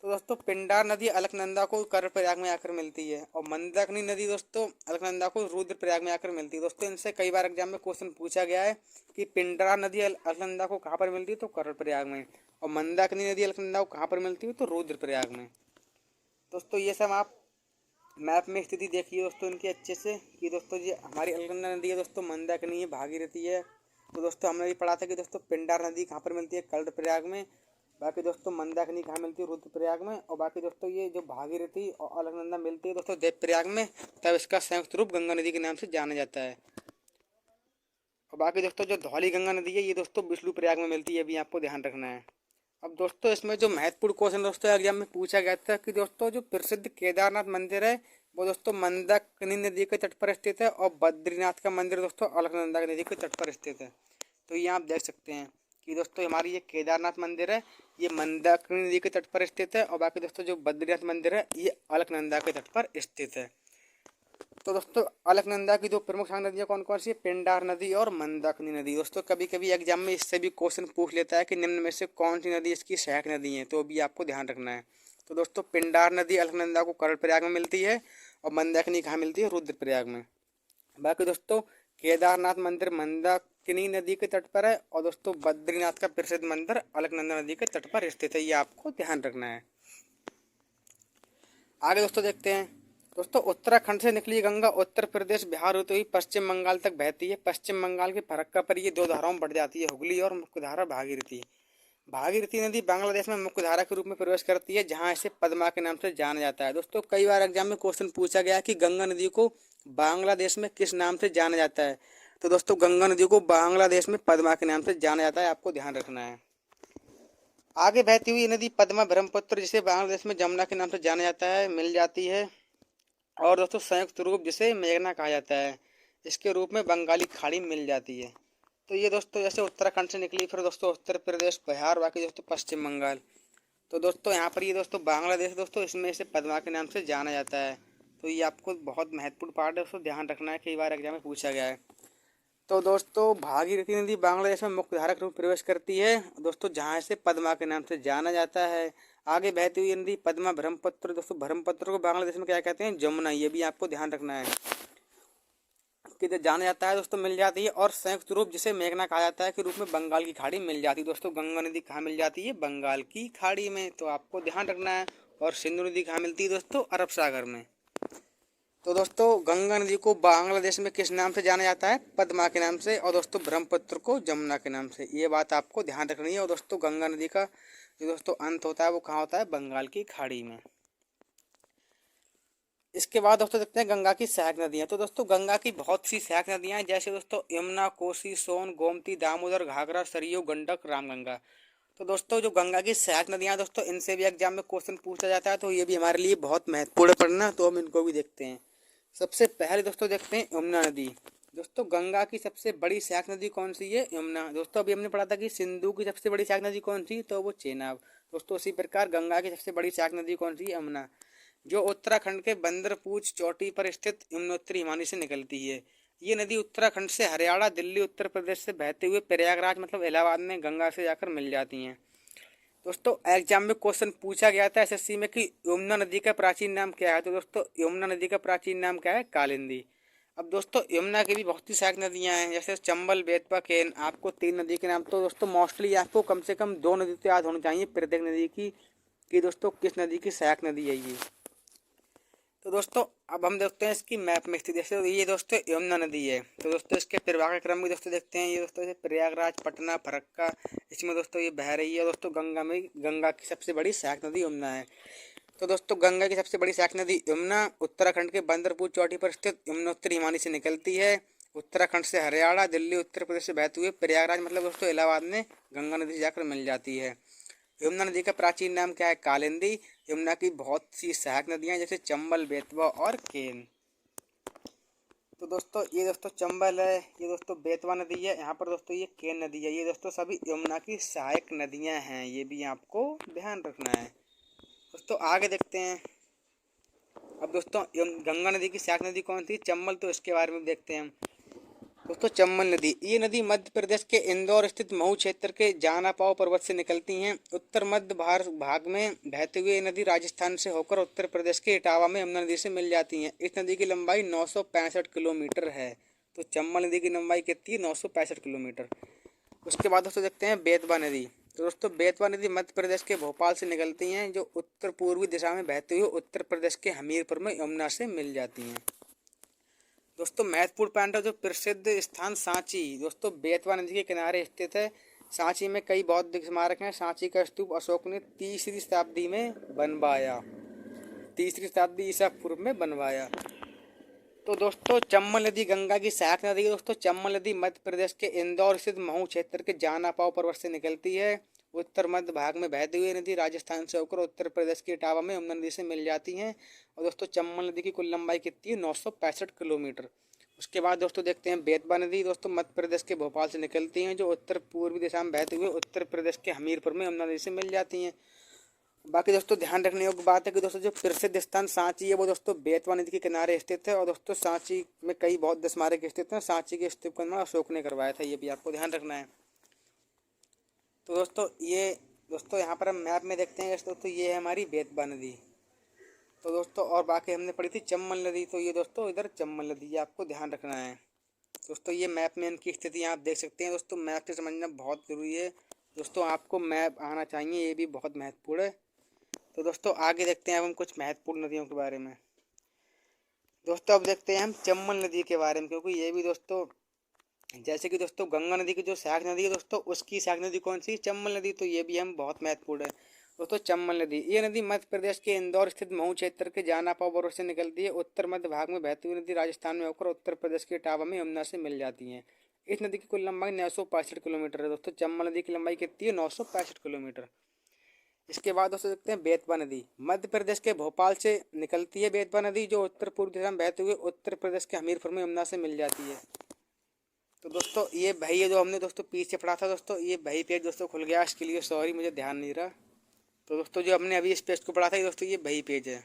तो दोस्तों पिंडार नदी अलकनंदा को कर्णप्रयाग में आकर मिलती है और मंदाकिनी नदी दोस्तों अलकनंदा को रुद्रप्रयाग में आकर मिलती है। दोस्तों इनसे कई बार एग्जाम में क्वेश्चन पूछा गया है कि पिंडार नदी अलकनंदा को कहाँ पर मिलती है? तो कर्णप्रयाग में। और मंदाकिनी नदी अलकनंदा को कहाँ पर मिलती है? तो रुद्रप्रयाग में। दोस्तों ये सब आप मैप में स्थिति देखिए दोस्तों इनकी अच्छे से कि दोस्तों ये हमारी अलकनंदा नदी है दोस्तों, मंदाकिनी है, भागीरथी है। तो दोस्तों हमने भी पढ़ा था कि दोस्तों पिंडार नदी कहाँ पर मिलती है? कर्णप्रयाग में। बाकी दोस्तों मंदाकिनी कहाँ मिलती है? रुद्रप्रयाग में। और बाकी दोस्तों ये जो भागीरथी और अलकनंदा मिलती है दोस्तों देवप्रयाग में, तब इसका संयुक्त रूप गंगा नदी के नाम से जाना जाता है। और बाकी दोस्तों जो धौली गंगा नदी है ये दोस्तों विष्णुप्रयाग में मिलती है, अभी आपको ध्यान रखना है। अब दोस्तों इसमें जो महत्वपूर्ण क्वेश्चन दोस्तों एग्जाम में पूछा गया था कि दोस्तों जो प्रसिद्ध केदारनाथ मंदिर है वो दोस्तों मंदाकिनी नदी के तट पर स्थित है और बद्रीनाथ का मंदिर दोस्तों अलकनंदा नदी के तट पर स्थित है। तो ये आप देख सकते हैं कि दोस्तों हमारी ये केदारनाथ मंदिर है ये मंदाकिनी नदी के तट पर स्थित है और बाकी दोस्तों जो बद्रीनाथ मंदिर है ये अलकनंदा के तट पर स्थित है। तो दोस्तों अलकनंदा की दो प्रमुख सहायक नदियाँ कौन कौन सी है? पिंडार नदी और मंदाकिनी नदी। दोस्तों कभी कभी एग्जाम में इससे भी क्वेश्चन पूछ लेता है कि निम्न में से कौन सी नदी इसकी सहायक नदी है, तो भी आपको ध्यान रखना है। तो दोस्तों पिंडार नदी अलकनंदा को कर्णप्रयाग में मिलती है और मंदाकिनी कहाँ मिलती है? रुद्रप्रयाग में। बाकी दोस्तों केदारनाथ मंदिर मंदाकिनी नदी के तट पर है और दोस्तों बद्रीनाथ का प्रसिद्ध मंदिर अलकनंदा नदी के तट पर स्थित है, ये आपको ध्यान रखना है। आगे दोस्तों देखते हैं। दोस्तों उत्तराखंड से निकली गंगा उत्तर प्रदेश बिहार होते हुई पश्चिम बंगाल तक बहती है। पश्चिम बंगाल के फरक्का पर ये दो धाराओं में बढ़ जाती है, हुगली और मुख्य धारा भागीरथी। भागीरथी नदी बांग्लादेश में मुख्य धारा के रूप में प्रवेश करती है, जहां इसे पद्मा के नाम से जाना जाता है। दोस्तों कई बार एग्जाम में क्वेश्चन पूछा गया कि गंगा नदी को बांग्लादेश में किस नाम से जाना जाता है? तो दोस्तों गंगा नदी को बांग्लादेश में पद्मा के नाम से जाना जाता है, आपको ध्यान रखना है। आगे बहती हुई नदी पद्मा ब्रह्मपुत्र जिसे बांग्लादेश में जमुना के नाम से जाना जाता है मिल जाती है। और दोस्तों संयुक्त रूप जिसे मेघना कहा जाता है, इसके रूप में बंगाली खाड़ी मिल जाती है। तो ये दोस्तों जैसे उत्तराखंड से निकली, फिर दोस्तों उत्तर प्रदेश, बिहार, बाकी दोस्तों पश्चिम बंगाल। तो दोस्तों यहाँ पर ये दोस्तों बांग्लादेश दोस्तों इसमें इसे पद्मा के नाम से जाना जाता है। तो ये आपको बहुत महत्वपूर्ण पार्ट है, दोस्तों ध्यान रखना है, कई बार एग्जाम में पूछा गया है। तो दोस्तों भागीरथी नदी बांग्लादेश में मुख्य धारा के रूप में प्रवेश करती है दोस्तों, जहाँ इसे पद्मा के नाम से जाना जाता है। आगे बहती हुई नदी पद्मा ब्रह्मपुत्र, दोस्तों ब्रह्मपुत्र को बांग्लादेश में क्या कहते हैं? जमुना। ये भी आपको ध्यान रखना है कि जाना जाता है दोस्तों मिल जाती है। और संयुक्त रूप जिसे मेघना कहा जाता है के रूप में बंगाल की खाड़ी मिल जाती है। दोस्तों गंगा नदी कहाँ मिल जाती है? बंगाल की खाड़ी में, तो आपको ध्यान रखना है। और सिंधु नदी कहाँ मिलती है दोस्तों? अरब सागर में। तो दोस्तों गंगा नदी को बांग्लादेश में किस नाम से जाना जाता है? पद्मा के नाम से। और दोस्तों ब्रह्मपुत्र को जमुना के नाम से, ये बात आपको ध्यान रखनी है। और दोस्तों गंगा नदी का जो दोस्तों अंत होता है वो कहाँ होता है? बंगाल की खाड़ी में। इसके बाद दोस्तों देखते हैं गंगा की सहायक नदियाँ। तो दोस्तों गंगा की बहुत सी सहायक नदियाँ हैं, जैसे दोस्तों यमुना, कोसी, सोन, गोमती, दामोदर, घाघरा, सरयू, गंडक, रामगंगा। तो दोस्तों जो गंगा की सहायक नदियाँ दोस्तों इनसे भी एग्जाम में क्वेश्चन पूछा जाता है, तो ये भी हमारे लिए बहुत महत्वपूर्ण पढ़ना, तो हम इनको भी देखते हैं। सबसे पहले दोस्तों देखते हैं यमुना नदी। दोस्तों गंगा की सबसे बड़ी सहायक नदी कौन सी है? यमुना। दोस्तों अभी हमने पढ़ा था कि सिंधु की सबसे बड़ी सहायक नदी कौन सी, तो वो चेनाब। दोस्तों उसी प्रकार गंगा की सबसे बड़ी सहायक नदी कौन सी है? यमुना, जो उत्तराखंड के बंदरपूछ चोटी पर स्थित यमुनोत्री हिमानी से निकलती है। ये नदी उत्तराखंड से हरियाणा, दिल्ली, उत्तर प्रदेश से बहते हुए प्रयागराज मतलब इलाहाबाद में गंगा से जाकर मिल जाती हैं। दोस्तों एग्जाम में क्वेश्चन पूछा गया था एसएससी में कि यमुना नदी का प्राचीन नाम क्या है? तो दोस्तों यमुना नदी का प्राचीन नाम क्या है? कालिंदी। अब दोस्तों यमुना की भी बहुत सी सहायक नदियां हैं, जैसे चंबल, बेतवा, केन। आपको तीन नदी के नाम तो दोस्तों मोस्टली आपको कम से कम दो नदी तो याद होनी चाहिए प्रत्येक नदी की कि दोस्तों किस नदी की सहायक नदी है ये। तो दोस्तों अब हम देखते हैं इसकी मैप में स्थिति। जैसे ये दोस्तों यमुना नदी है, तो दोस्तों इसके प्रवाह के क्रम में दोस्तों देखते हैं। ये दोस्तों प्रयागराज, पटना, फरक्का, इसमें दोस्तों ये बह रही है। दोस्तों गंगा की सबसे बड़ी सहायक नदी यमुना है। तो दोस्तों गंगा की सबसे बड़ी सहायक नदी यमुना उत्तराखंड के बंदरपुर चोटी पर स्थित यमुनोत्री हिमानी से निकलती है। उत्तराखंड से हरियाणा, दिल्ली, उत्तर प्रदेश से बहते हुए प्रयागराज मतलब दोस्तों इलाहाबाद में गंगा नदी से जाकर मिल जाती है। यमुना नदी का प्राचीन नाम क्या है? कालिंदी। यमुना की बहुत सी सहायक नदियां जैसे चंबल, बेतवा और केन। तो दोस्तों ये दोस्तों चंबल है, ये दोस्तों बेतवा नदी है, यहाँ पर दोस्तों ये केन नदी है। ये दोस्तों सभी यमुना की सहायक नदियां हैं, ये भी आपको ध्यान रखना है। दोस्तों आगे देखते हैं। अब दोस्तों गंगा नदी की सहायक नदी कौन थी? चंबल। तो इसके बारे में देखते हैं हम। दोस्तों चंबल नदी, ये नदी मध्य प्रदेश के इंदौर स्थित मऊ क्षेत्र के जानापाव पर्वत से निकलती हैं। उत्तर मध्य भारत भाग में बहते हुए ये नदी राजस्थान से होकर उत्तर प्रदेश के इटावा में यमुना नदी से मिल जाती हैं। इस नदी की लंबाई 965 किलोमीटर है। तो चंबल नदी की लंबाई कितनी है? 965 किलोमीटर। उसके बाद दोस्तों देखते हैं बेतवा नदी। तो दोस्तों बेतवा नदी मध्य प्रदेश के भोपाल से निकलती हैं, जो उत्तर पूर्वी दिशा में बहते हुए उत्तर प्रदेश के हमीरपुर में यमुना से मिल जाती हैं। दोस्तों महत्वपूर्ण पॉइंट है जो प्रसिद्ध स्थान सांची। दोस्तों बेतवा नदी के किनारे स्थित है। सांची में कई बौद्ध स्मारक हैं। सांची का स्तूप अशोक ने तीसरी शताब्दी में बनवाया। तीसरी शताब्दी ईसा पूर्व में बनवाया। तो दोस्तों चंबल नदी गंगा की सहायक नदी है। दोस्तों चंबल नदी मध्य प्रदेश के इंदौर स्थित महू क्षेत्र के जानापाव पर्वत से निकलती है। उत्तर मध्य भाग में बहती हुई नदी राजस्थान से होकर उत्तर प्रदेश के इटावा में यमुना नदी से मिल जाती हैं। और दोस्तों चंबल नदी की कुल लंबाई कितनी है? 965 किलोमीटर। उसके बाद दोस्तों देखते हैं बेतवा नदी। दोस्तों मध्य प्रदेश के भोपाल से निकलती हैं, जो उत्तर पूर्वी दिशा में बहते हुए उत्तर प्रदेश के हमीरपुर में यमुना नदी से मिल जाती हैं। बाकी दोस्तों ध्यान रखने योग्य बात है कि दोस्तों जो प्रसिद्ध स्थान सांची है वो दोस्तों बेतवा नदी के किनारे स्थित है। और दोस्तों सांची में कई बौद्ध स्मारक स्थित हैं। सांची के स्तूप का निर्माण अशोक ने करवाया था, ये भी आपको ध्यान रखना है। तो दोस्तों यहाँ पर हम मैप में देखते हैं दोस्तों ये है हमारी बेतवा नदी। तो दोस्तों और बाकी हमने पढ़ी थी चंबल नदी। तो ये दोस्तों इधर चंबल नदी, ये आपको ध्यान रखना है। दोस्तों ये मैप में इनकी स्थिति आप देख सकते हैं। दोस्तों मैप से समझना बहुत ज़रूरी है। दोस्तों आपको मैप आना चाहिए, ये भी बहुत महत्वपूर्ण है। तो दोस्तों आगे देखते हैं अब हम कुछ महत्वपूर्ण नदियों के बारे में। दोस्तों अब देखते हैं हम चंबल नदी के बारे में, क्योंकि ये भी दोस्तों जैसे कि दोस्तों गंगा नदी की जो सहायक नदी है दोस्तों, उसकी सहायक नदी कौन सी? चंबल नदी। तो ये भी हम बहुत महत्वपूर्ण है। दोस्तों चंबल नदी, ये नदी मध्य प्रदेश के इंदौर स्थित महू क्षेत्र के जानापाव पर्वत से निकलती है। उत्तर मध्य भाग में बहती हुई नदी राजस्थान में होकर उत्तर प्रदेश के इटावा में यमुना से मिल जाती है। इस नदी की कुल लंबाई 965 किलोमीटर है। दोस्तों चंबल नदी की लंबाई कितनी है? 965 किलोमीटर। इसके बाद दोस्तों देखते हैं बेतवा नदी। मध्य प्रदेश के भोपाल से निकलती है बेतवा नदी, जो उत्तर पूर्व दिशा में बहते हुए उत्तर प्रदेश के हमीरपुर में यमुना से मिल जाती है। तो दोस्तों ये भाई है जो हमने दोस्तों पीछे पढ़ा था दोस्तों, ये भाई पेज दोस्तों खुल गया, इसके लिए सॉरी, मुझे ध्यान नहीं रहा। तो दोस्तों जो हमने अभी इस पेज को पढ़ा था दोस्तों, ये भाई पेज है।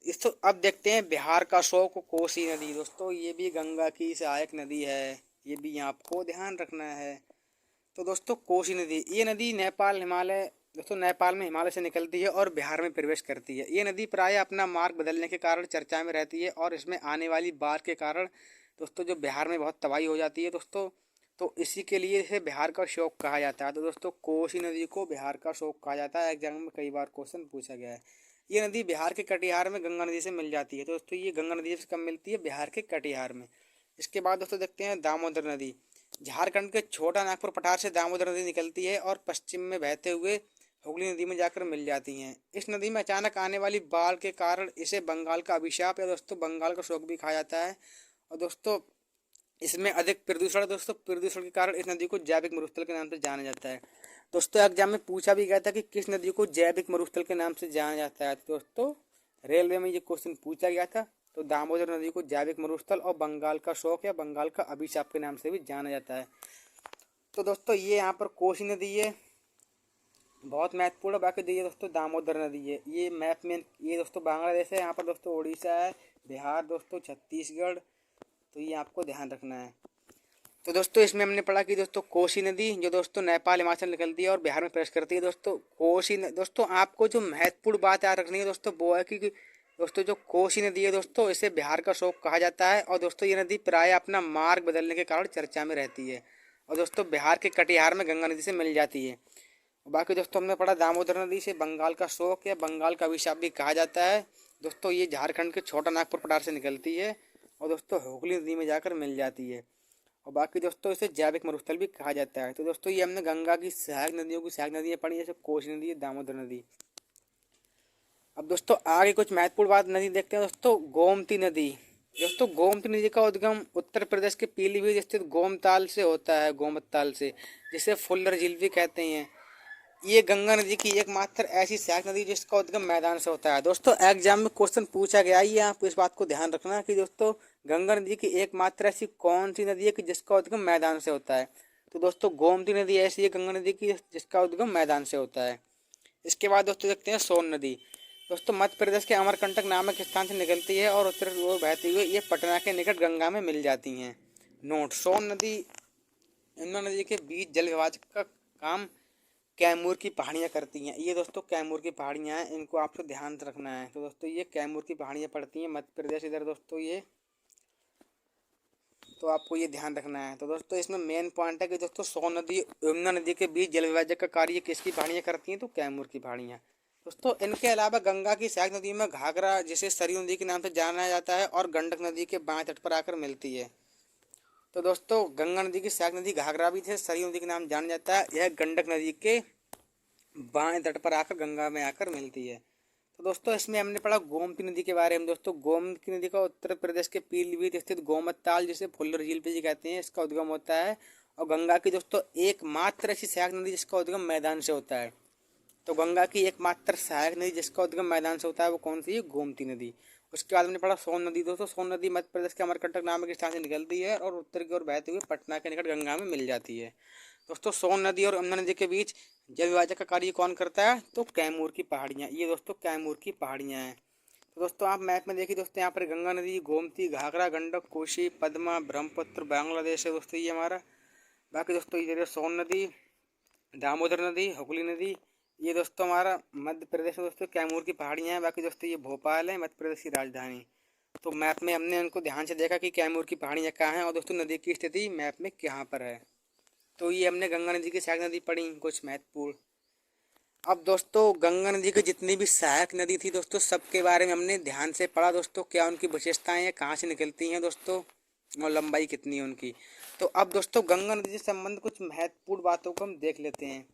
इस तो अब देखते हैं बिहार का शोक कोसी नदी। दोस्तों ये भी गंगा की सहायक नदी है, ये भी आपको ध्यान रखना है। तो दोस्तों कोसी नदी, ये नदी नेपाल में हिमालय से निकलती है और बिहार में प्रवेश करती है। ये नदी प्रायः अपना मार्ग बदलने के कारण चर्चा में रहती है और इसमें आने वाली बाढ़ के कारण दोस्तों जो बिहार में बहुत तबाही हो जाती है दोस्तों। तो इसी के लिए इसे बिहार का शोक कहा जाता है। तो दोस्तों कोसी नदी को बिहार का शोक कहा जाता है। एग्जाम में कई बार क्वेश्चन पूछा गया है। ये नदी बिहार के कटिहार में गंगा नदी से मिल जाती है। तो दोस्तों ये गंगा नदी से कब मिलती है? बिहार के कटिहार में। इसके बाद दोस्तों देखते हैं दामोदर नदी। झारखंड के छोटा नागपुर पठार से दामोदर नदी निकलती है और पश्चिम में बहते हुए हुगली नदी में जाकर मिल जाती हैं। इस नदी में अचानक आने वाली बाढ़ के कारण इसे बंगाल का अभिशाप या दोस्तों बंगाल का शोक भी कहा जाता है। और दोस्तों इसमें अधिक प्रदूषण, दोस्तों प्रदूषण के कारण इस नदी को जैविक मरुस्थल के नाम से जाना जाता है। दोस्तों एग्जाम में पूछा भी गया था कि किस नदी को जैविक मरुस्थल के नाम से जाना जाता है। तो दोस्तों रेलवे में ये क्वेश्चन पूछा गया था। तो दामोदर नदी को जैविक मरुस्थल और बंगाल का शोक या बंगाल का अभिशाप के नाम से भी जाना जाता है। तो दोस्तों ये यहाँ पर कोसी नदी है, बहुत महत्वपूर्ण। बाकी देखिए दोस्तों दामोदर नदी है, ये मैप में ये दोस्तों बांग्लादेश है, यहाँ पर दोस्तों उड़ीसा है, बिहार दोस्तों छत्तीसगढ़। तो ये आपको ध्यान रखना है। तो दोस्तों इसमें हमने पढ़ा कि दोस्तों कोसी नदी जो दोस्तों नेपाल हिमाचल निकलती है और बिहार में प्रवेश करती है। दोस्तों आपको जो महत्वपूर्ण बात याद रखनी है दोस्तों वो है कि दोस्तों जो कोसी नदी है दोस्तों, इसे बिहार का शोक कहा जाता है। और दोस्तों ये नदी प्रायः अपना मार्ग बदलने के कारण चर्चा में रहती है। और दोस्तों बिहार के कटिहार में गंगा नदी से मिल जाती है। बाकी दोस्तों हमने पढ़ा दामोदर नदी से बंगाल का शोक या बंगाल का अभिशाप भी कहा जाता है। दोस्तों ये झारखंड के छोटा नागपुर पठार से निकलती है और दोस्तों हुगली नदी में जाकर मिल जाती है। और बाकी दोस्तों इसे जैविक मरुस्थल भी कहा जाता है। तो दोस्तों ये हमने गंगा की सहायक नदियों की सहायक नदियाँ पढ़ी, जैसे कोसी नदी, दामोदर नदी। अब दोस्तों आगे कुछ महत्वपूर्ण बात नदी देखते हैं दोस्तों, गोमती नदी। दोस्तों गोमती नदी का उद्गम उत्तर प्रदेश के पीलीभीत स्थित गोमताल से होता है, गोमताल से, जिसे फुल्लर झील भी कहते हैं। ये गंगा नदी की एकमात्र ऐसी सहायक नदी जिसका उद्गम मैदान से होता है। दोस्तों एग्जाम में क्वेश्चन पूछा गया ही है, आप इस बात को ध्यान रखना कि दोस्तों गंगा नदी की एकमात्र ऐसी कौन सी नदी है कि जिसका उद्गम मैदान से होता है। तो दोस्तों गोमती नदी ऐसी है गंगा नदी की जिसका उद्गम मैदान से होता है। इसके बाद दोस्तों देखते हैं सोन नदी। दोस्तों मध्य प्रदेश के अमरकंटक नामक स्थान से निकलती है और उत्तर की ओर बहती हुई ये पटना के निकट गंगा में मिल जाती हैं। नोट: सोन नदी यमुना नदी के बीच जल विभाजक का काम कैमूर की पहाड़ियाँ करती हैं। ये दोस्तों कैमूर की पहाड़ियाँ हैं, इनको आपको ध्यान से रखना है। तो दोस्तों ये कैमूर की पहाड़ियाँ पड़ती हैं मध्य प्रदेश इधर दोस्तों ये, तो आपको ये ध्यान रखना है। तो दोस्तों इसमें मेन पॉइंट है कि दोस्तों सोन नदी यमुना नदी के बीच जल विभाजक का कार्य किसकी पहाड़ियाँ करती हैं, तो कैमूर की पहाड़ियाँ। दोस्तों इनके अलावा गंगा की सहायक नदी में घाघरा, जिसे सरयू नदी के नाम से जाना जाता है, और गंडक नदी के बाएं तट पर आकर मिलती है। तो दोस्तों गंगा नदी की सहायक नदी घाघरा भी थे, सरयू नदी के नाम जाना जाता है, यह गंडक नदी के बाएं तट पर आकर गंगा में आकर मिलती है। तो दोस्तों इसमें हमने पढ़ा गोमती नदी के बारे में। दोस्तों गोमती नदी का उत्तर प्रदेश के पीलीभीत स्थित गोमत ताल, जिसे फुल्लर झील पे जी कहते हैं, इसका उद्गम होता है। और गंगा की दोस्तों एकमात्र ऐसी सहायक नदी जिसका उद्गम मैदान से होता है। तो गंगा की एकमात्र सहायक नदी जिसका उद्गम मैदान से होता है वो कौन सी है, गोमती नदी। उसके बाद हमने पढ़ा सोन नदी। दोस्तों सोन नदी मध्य प्रदेश के अमरकंटक नामक स्थान से निकलती है और उत्तर की ओर बहते हुए पटना के निकट गंगा में मिल जाती है। दोस्तों सोन नदी और यमुना नदी के बीच जल विभाजक का कार्य कौन करता है, तो कैमूर की पहाड़ियाँ। ये दोस्तों कैमूर की पहाड़ियाँ हैं। तो दोस्तों आप मैप में देखिए दोस्तों, यहाँ पर गंगा नदी, गोमती, घाघरा, गंडक, कोसी, पद्मा, ब्रह्मपुत्र बांग्लादेश है दोस्तों ये हमारा। बाकी दोस्तों ये सोन नदी, दामोदर नदी, हुगली नदी, ये दोस्तों हमारा मध्य प्रदेश में दोस्तों कैमूर की पहाड़ियाँ हैं। बाकी दोस्तों ये भोपाल है, मध्य प्रदेश की राजधानी। तो मैप में हमने उनको ध्यान से देखा कि कैमूर की पहाड़ियाँ कहाँ हैं और दोस्तों नदी की स्थिति मैप में कहाँ पर है। तो ये हमने गंगा नदी की सहायक नदी पढ़ी, कुछ महत्वपूर्ण। अब दोस्तों गंगा नदी की जितनी भी सहायक नदी थी दोस्तों, सबके बारे में हमने ध्यान से पढ़ा दोस्तों, क्या उनकी विशेषताएं हैं, कहाँ से निकलती हैं दोस्तों, और लंबाई कितनी है उनकी। तो अब दोस्तों गंगा नदी से संबंध कुछ महत्वपूर्ण बातों को हम देख लेते हैं।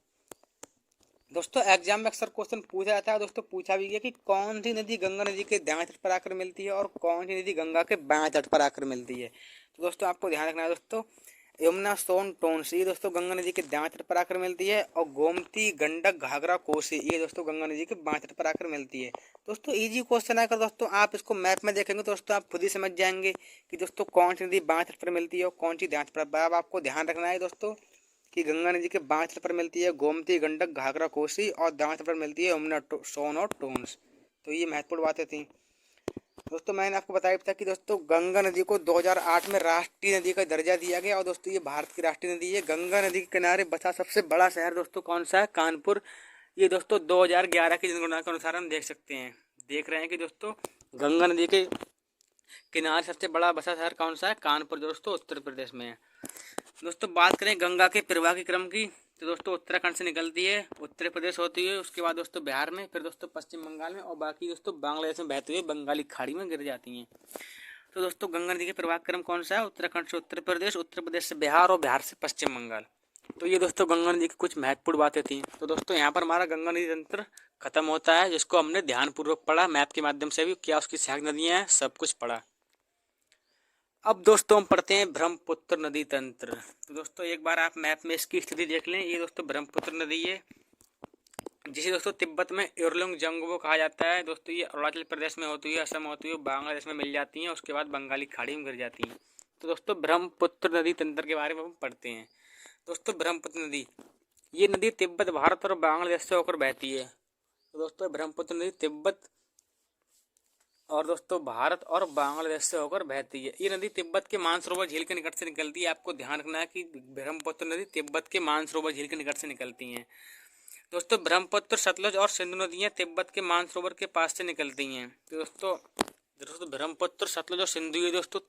दोस्तों एग्जाम में अक्सर क्वेश्चन पूछा जाता है, दोस्तों पूछा भी गया कि कौन सी नदी गंगा नदी के दाएं तट पर आकर मिलती है और कौन सी नदी गंगा के बाएं तट पर आकर मिलती है। तो दोस्तों आपको ध्यान रखना है दोस्तों, यमुना, सोन, टोंस ये दोस्तों गंगा नदी के दाएं तट पर आकर मिलती है, और गोमती, गंडक, घाघरा, कोसी ये दोस्तों गंगा नदी के बाएं तट पर आकर मिलती है। दोस्तों इजी क्वेश्चन आकर दोस्तों आप इसको मैप में देखेंगे तो दोस्तों आप खुद ही समझ जाएंगे कि दोस्तों कौन सी नदी बाएं तट पर मिलती है और कौन सी दाएं तट पर। अब आपको ध्यान रखना है दोस्तों कि गंगा नदी के बाएं तट पर मिलती है गोमती, गंडक, घाघरा, कोसी, और दाएं तट पर मिलती है यमुना, सोन और टोंस। तो ये महत्वपूर्ण बातें थी दोस्तों। मैंने आपको बताया था कि दोस्तों गंगा नदी को 2008 में राष्ट्रीय नदी का दर्जा दिया गया और दोस्तों ये भारत की राष्ट्रीय नदी है। गंगा नदी के किनारे बसा सबसे बड़ा शहर दोस्तों कौन सा है, कानपुर। ये दोस्तों 2011 की जनगणना के अनुसार हम देख सकते हैं, देख रहे हैं कि दोस्तों गंगा नदी के किनारे सबसे बड़ा बसा शहर कौन सा है, कानपुर दोस्तों उत्तर प्रदेश में है। दोस्तों बात करें गंगा के प्रवाह के क्रम की, तो दोस्तों उत्तराखंड से निकलती है, उत्तर प्रदेश होती है, उसके बाद दोस्तों बिहार में, फिर दोस्तों पश्चिम बंगाल में, और बाकी दोस्तों बांग्लादेश में बहते हुए बंगाली खाड़ी में गिर जाती हैं। तो दोस्तों गंगा नदी के प्रवाह क्रम कौन सा है, उत्तराखंड से उत्तर प्रदेश, उत्तर प्रदेश से बिहार, और बिहार से पश्चिम बंगाल। तो ये दोस्तों गंगा नदी की कुछ महत्वपूर्ण बातें थी। तो दोस्तों यहाँ पर हमारा गंगा नदी तंत्र खत्म होता है, जिसको हमने ध्यानपूर्वक पढ़ा, मैप के माध्यम से भी क्या उसकी सहायक नदियाँ हैं, सब कुछ पढ़ा। अब दोस्तों हम पढ़ते हैं ब्रह्मपुत्र नदी तंत्र। तो दोस्तों एक बार आप मैप में इसकी स्थिति देख लें, ये दोस्तों ब्रह्मपुत्र नदी है, जिसे दोस्तों तिब्बत में इरलुंग जंगबो कहा जाता है। दोस्तों ये अरुणाचल प्रदेश में होती है, असम होती है, बांग्लादेश में मिल जाती हैं, उसके बाद बंगाली खाड़ी में गिर जाती हैं। तो दोस्तों ब्रह्मपुत्र नदी तंत्र के बारे में हम पढ़ते हैं। दोस्तों ब्रह्मपुत्र नदी, ये नदी तिब्बत, भारत और बांग्लादेश से होकर बहती है। तो दोस्तों ब्रह्मपुत्र नदी तिब्बत और दोस्तों भारत और बांग्लादेश से होकर बहती है। ये नदी तिब्बत के मानसरोवर झील के निकट से निकलती है। आपको ध्यान रखना है कि ब्रह्मपुत्र नदी तिब्बत के मानसरोवर झील के निकट से निकलती हैं। दोस्तों ब्रह्मपुत्र, सतलुज और सिंधु नदियाँ तिब्बत के मानसरोवर के पास से निकलती हैं। तो दोस्तों ब्रह्मपुत्र, सतलुज और सिंधु ये दोस्तों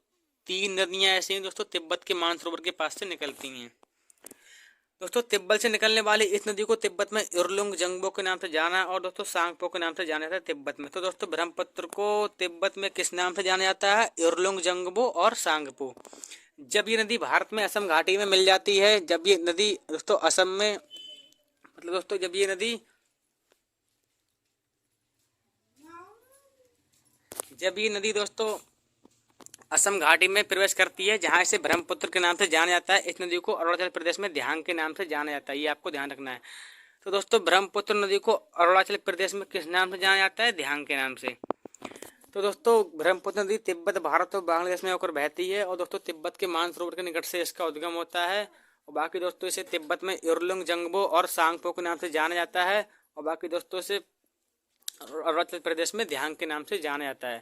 तीन नदियाँ ऐसी हैं दोस्तों तिब्बत के मानसरोवर के पास से निकलती हैं। दोस्तों तिब्बत से निकलने वाली इस नदी को तिब्बत में इरलुंग जंगबो के नाम से जाना और दोस्तों सांगपो के नाम से जाना जाता है तिब्बत में। तो दोस्तों ब्रह्मपुत्र को तिब्बत में किस नाम से जाना जाता है, इरलुंग जंगबो और सांगपो। जब ये नदी भारत में असम घाटी में मिल जाती है, जब ये नदी दोस्तों असम में, मतलब दोस्तों जब ये नदी दोस्तों असम घाटी में प्रवेश करती है, जहां इसे ब्रह्मपुत्र के नाम से जाना जाता है। इस नदी को अरुणाचल प्रदेश में ध्यांग के नाम से जाना जाता है, ये आपको ध्यान रखना है। तो दोस्तों ब्रह्मपुत्र नदी को अरुणाचल प्रदेश में किस नाम से जाना जाता है, ध्यांग के नाम से। तो दोस्तों ब्रह्मपुत्र नदी तिब्बत, भारत और बांग्लादेश में होकर बहती है और दोस्तों तिब्बत के मानसरोवर के निकट से इसका उद्गम होता है। और बाकी दोस्तों इसे तिब्बत में इरलुंग जंगबो और सांगपो के नाम से जाना जाता है। और बाकी दोस्तों इसे और अरुणाचल प्रदेश में धियांग के नाम से जाना जाता है।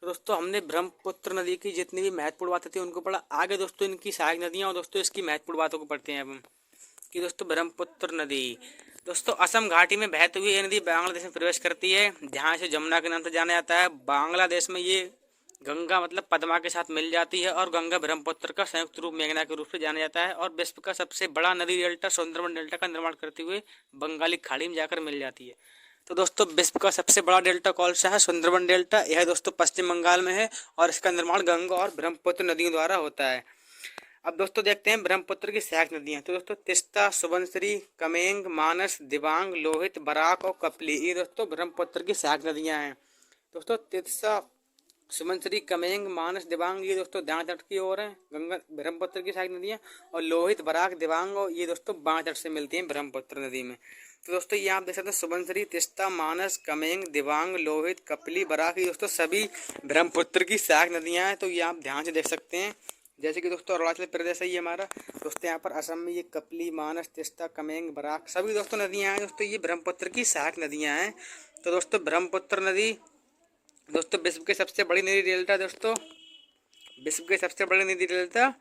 तो दोस्तों हमने ब्रह्मपुत्र नदी की जितनी भी महत्वपूर्ण बातें थी उनको पढ़ा। आगे दोस्तों इनकी सहायक नदियाँ और दोस्तों इसकी महत्वपूर्ण बातों को पढ़ते हैं अब हम कि दोस्तों ब्रह्मपुत्र नदी दोस्तों असम घाटी में बहती हुई ये नदी बांग्लादेश में प्रवेश करती है, जहाँ से जमुना के नाम से जाना जाता है। बांग्लादेश में ये गंगा मतलब पद्मा के साथ मिल जाती है और गंगा ब्रह्मपुत्र का संयुक्त रूप मेघना के रूप से जाना जाता है और विश्व का सबसे बड़ा नदी डेल्टा सुंदरबन डेल्टा का निर्माण करते हुए बंगाली खाड़ी में जाकर मिल जाती है। तो दोस्तों विश्व का सबसे बड़ा डेल्टा कौन सा है? सुंदरबन डेल्टा। यह दोस्तों पश्चिम बंगाल में है और इसका निर्माण गंगा और ब्रह्मपुत्र नदियों द्वारा होता है। अब दोस्तों देखते हैं ब्रह्मपुत्र की सहायक नदियां। तो दोस्तों तिस्ता, सुबनसिरी, कमेंग, मानस, दिबांग, लोहित, बराक और कपली ये दोस्तों ब्रह्मपुत्र की सहायक नदियां हैं। दोस्तों तिस्ता, सुमनश्री, कमेंग, मानस, दिबांग ये दोस्तों दाएं तट की ओर है गंगा ब्रह्मपुत्र की सहायक नदियां। और लोहित, बराक, दिबांग और ये दोस्तों बाएं तट से मिलती हैं ब्रह्मपुत्र नदी में। तो दोस्तों ये आप देख सकते हैं सुबनसिरी, तिस्ता, मानस, कमेंग, दिबांग, लोहित, कपली, बराक ये दोस्तों सभी ब्रह्मपुत्र की सहायक नदियां हैं। तो ये आप ध्यान से देख सकते हैं। जैसे कि दोस्तों अरुणाचल प्रदेश है ये हमारा, दोस्तों यहाँ पर असम में ये कपली, मानस, तिस्ता, कमेंग, बराक सभी दोस्तों नदियाँ हैं दोस्तों, ये ब्रह्मपुत्र की सहायक नदियाँ हैं। तो दोस्तों ब्रह्मपुत्र नदी दोस्तों विश्व की सबसे बड़ी नदी डेल्टा दोस्तों विश्व की सबसे बड़ी नदी डेल्टा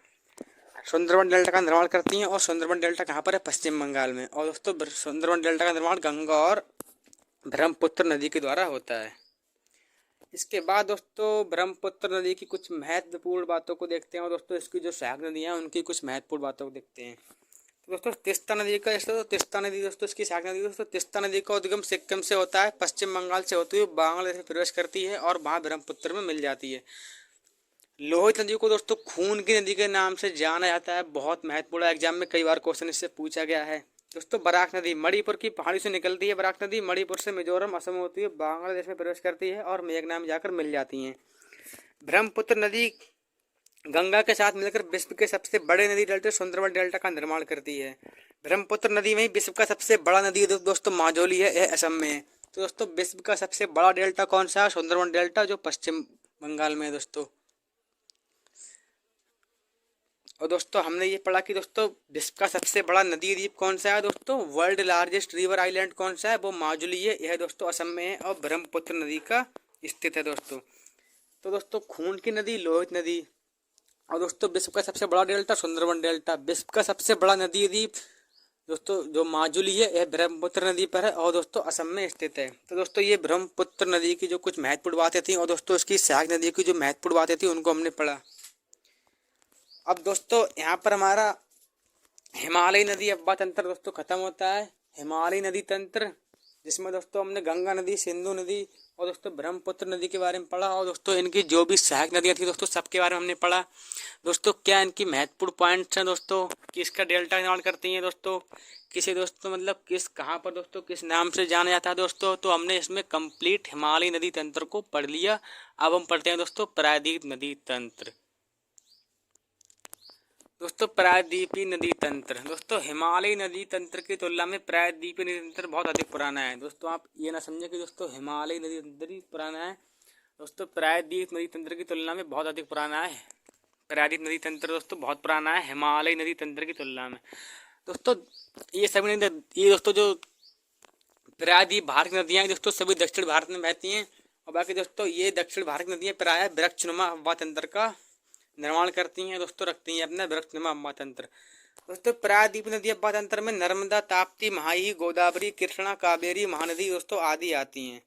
सुंदरबन डेल्टा का निर्माण करती हैं और सुंदरबन डेल्टा कहाँ पर है? पश्चिम बंगाल में। और दोस्तों सुंदरबन डेल्टा का निर्माण गंगा और ब्रह्मपुत्र नदी के द्वारा होता है। इसके बाद दोस्तों ब्रह्मपुत्र नदी की कुछ महत्वपूर्ण बातों को देखते हैं और दोस्तों इसकी जो सहायक नदियाँ हैं उनकी कुछ महत्वपूर्ण बातों को देखते हैं। तो दोस्तों तिस्ता नदी का तिस्ता नदी दोस्तों इसकी सहायक नदी दोस्तों तिस्ता नदी का उद्गम सिक्किम से होता है, पश्चिम बंगाल से होती हुई बांग्लादेश में प्रवेश करती है और वहाँ ब्रह्मपुत्र में मिल जाती है। लोहित नदी को दोस्तों खून की नदी के नाम से जाना जाता है, बहुत महत्वपूर्ण, एग्जाम में कई बार क्वेश्चन इससे पूछा गया है। दोस्तों बराक नदी मणिपुर की पहाड़ी से निकलती है। बराक नदी मणिपुर से मिजोरम, असम होती है, बांग्लादेश में प्रवेश करती है और मेघना में जाकर मिल जाती हैं। ब्रह्मपुत्र नदी गंगा के साथ मिलकर विश्व के सबसे बड़े नदी डेल्टा सुंदरबन डेल्टा का निर्माण करती है। ब्रह्मपुत्र नदी में विश्व का सबसे बड़ा नदी दोस्तों माजोली है, यह असम में है। तो दोस्तों विश्व का सबसे बड़ा डेल्टा कौन सा है? सुंदरबन डेल्टा जो पश्चिम बंगाल में है दोस्तों। और दोस्तों हमने ये पढ़ा कि दोस्तों विश्व का सबसे बड़ा नदी द्वीप कौन सा है दोस्तों? वर्ल्ड लार्जेस्ट रिवर आइलैंड कौन सा है? वो माजुली है, यह दोस्तों असम में है और ब्रह्मपुत्र नदी का स्थित है दोस्तों। तो दोस्तों खून की नदी लोहित नदी और दोस्तों विश्व का सबसे बड़ा डेल्टा सुंदरबन डेल्टा। विश्व का सबसे बड़ा नदी द्वीप दोस्तों जो माजुली है यह ब्रह्मपुत्र नदी पर है और दोस्तों असम में स्थित है। तो दोस्तों ये ब्रह्मपुत्र नदी की जो कुछ महत्वपूर्ण बातें थी और दोस्तों इसकी सहायक नदी की जो महत्वपूर्ण बातें थी उनको हमने पढ़ा। अब दोस्तों यहाँ पर हमारा हिमालयी नदी अपवाह तंत्र दोस्तों खत्म होता है। हिमालयी नदी तंत्र जिसमें दोस्तों हमने गंगा नदी, सिंधु नदी और दोस्तों ब्रह्मपुत्र नदी के बारे में पढ़ा और दोस्तों इनकी जो भी सहायक नदियाँ थी दोस्तों सबके बारे में हमने पढ़ा। दोस्तों क्या इनकी महत्वपूर्ण पॉइंट्स हैं दोस्तों, किसका डेल्टा निर्माण करती हैं दोस्तों, किसे दोस्तों मतलब किस कहाँ पर दोस्तों किस नाम से जाना जाता है दोस्तों। तो हमने इसमें कंप्लीट हिमालयी नदी तंत्र को पढ़ लिया। अब हम पढ़ते हैं दोस्तों प्रायद्वीप नदी तंत्र। दोस्तों प्रायद्वीपीय नदी तंत्र दोस्तों हिमालयी नदी तंत्र की तुलना में प्रायद्वीपीय नदी तंत्र बहुत अधिक पुराना है। दोस्तों आप ये ना समझें कि दोस्तों हिमालयी नदी तंत्र ही पुराना है, दोस्तों प्रायद्वीप नदी तंत्र की तुलना में बहुत अधिक पुराना है। प्रायद्वीप नदी तंत्र दोस्तों बहुत पुराना है हिमालयी नदी तंत्र की तुलना में। दोस्तों ये सभी नदी ये दोस्तों जो प्रायद्वीप भारत की नदियाँ दोस्तों सभी दक्षिण भारत में बहती हैं और बाकी दोस्तों ये दक्षिण भारत की नदियाँ प्रायः वृक्षनुमा अपवाह तंत्र का निर्माण करती हैं दोस्तों, रखती हैं अपना वृक्षनुमा अपवाह तंत्र। दोस्तों प्रायद्वीप नदी अपवाह तंत्र में नर्मदा, ताप्ती, महाही, गोदावरी, कृष्णा, कावेरी, महानदी दोस्तों आदि आती हैं।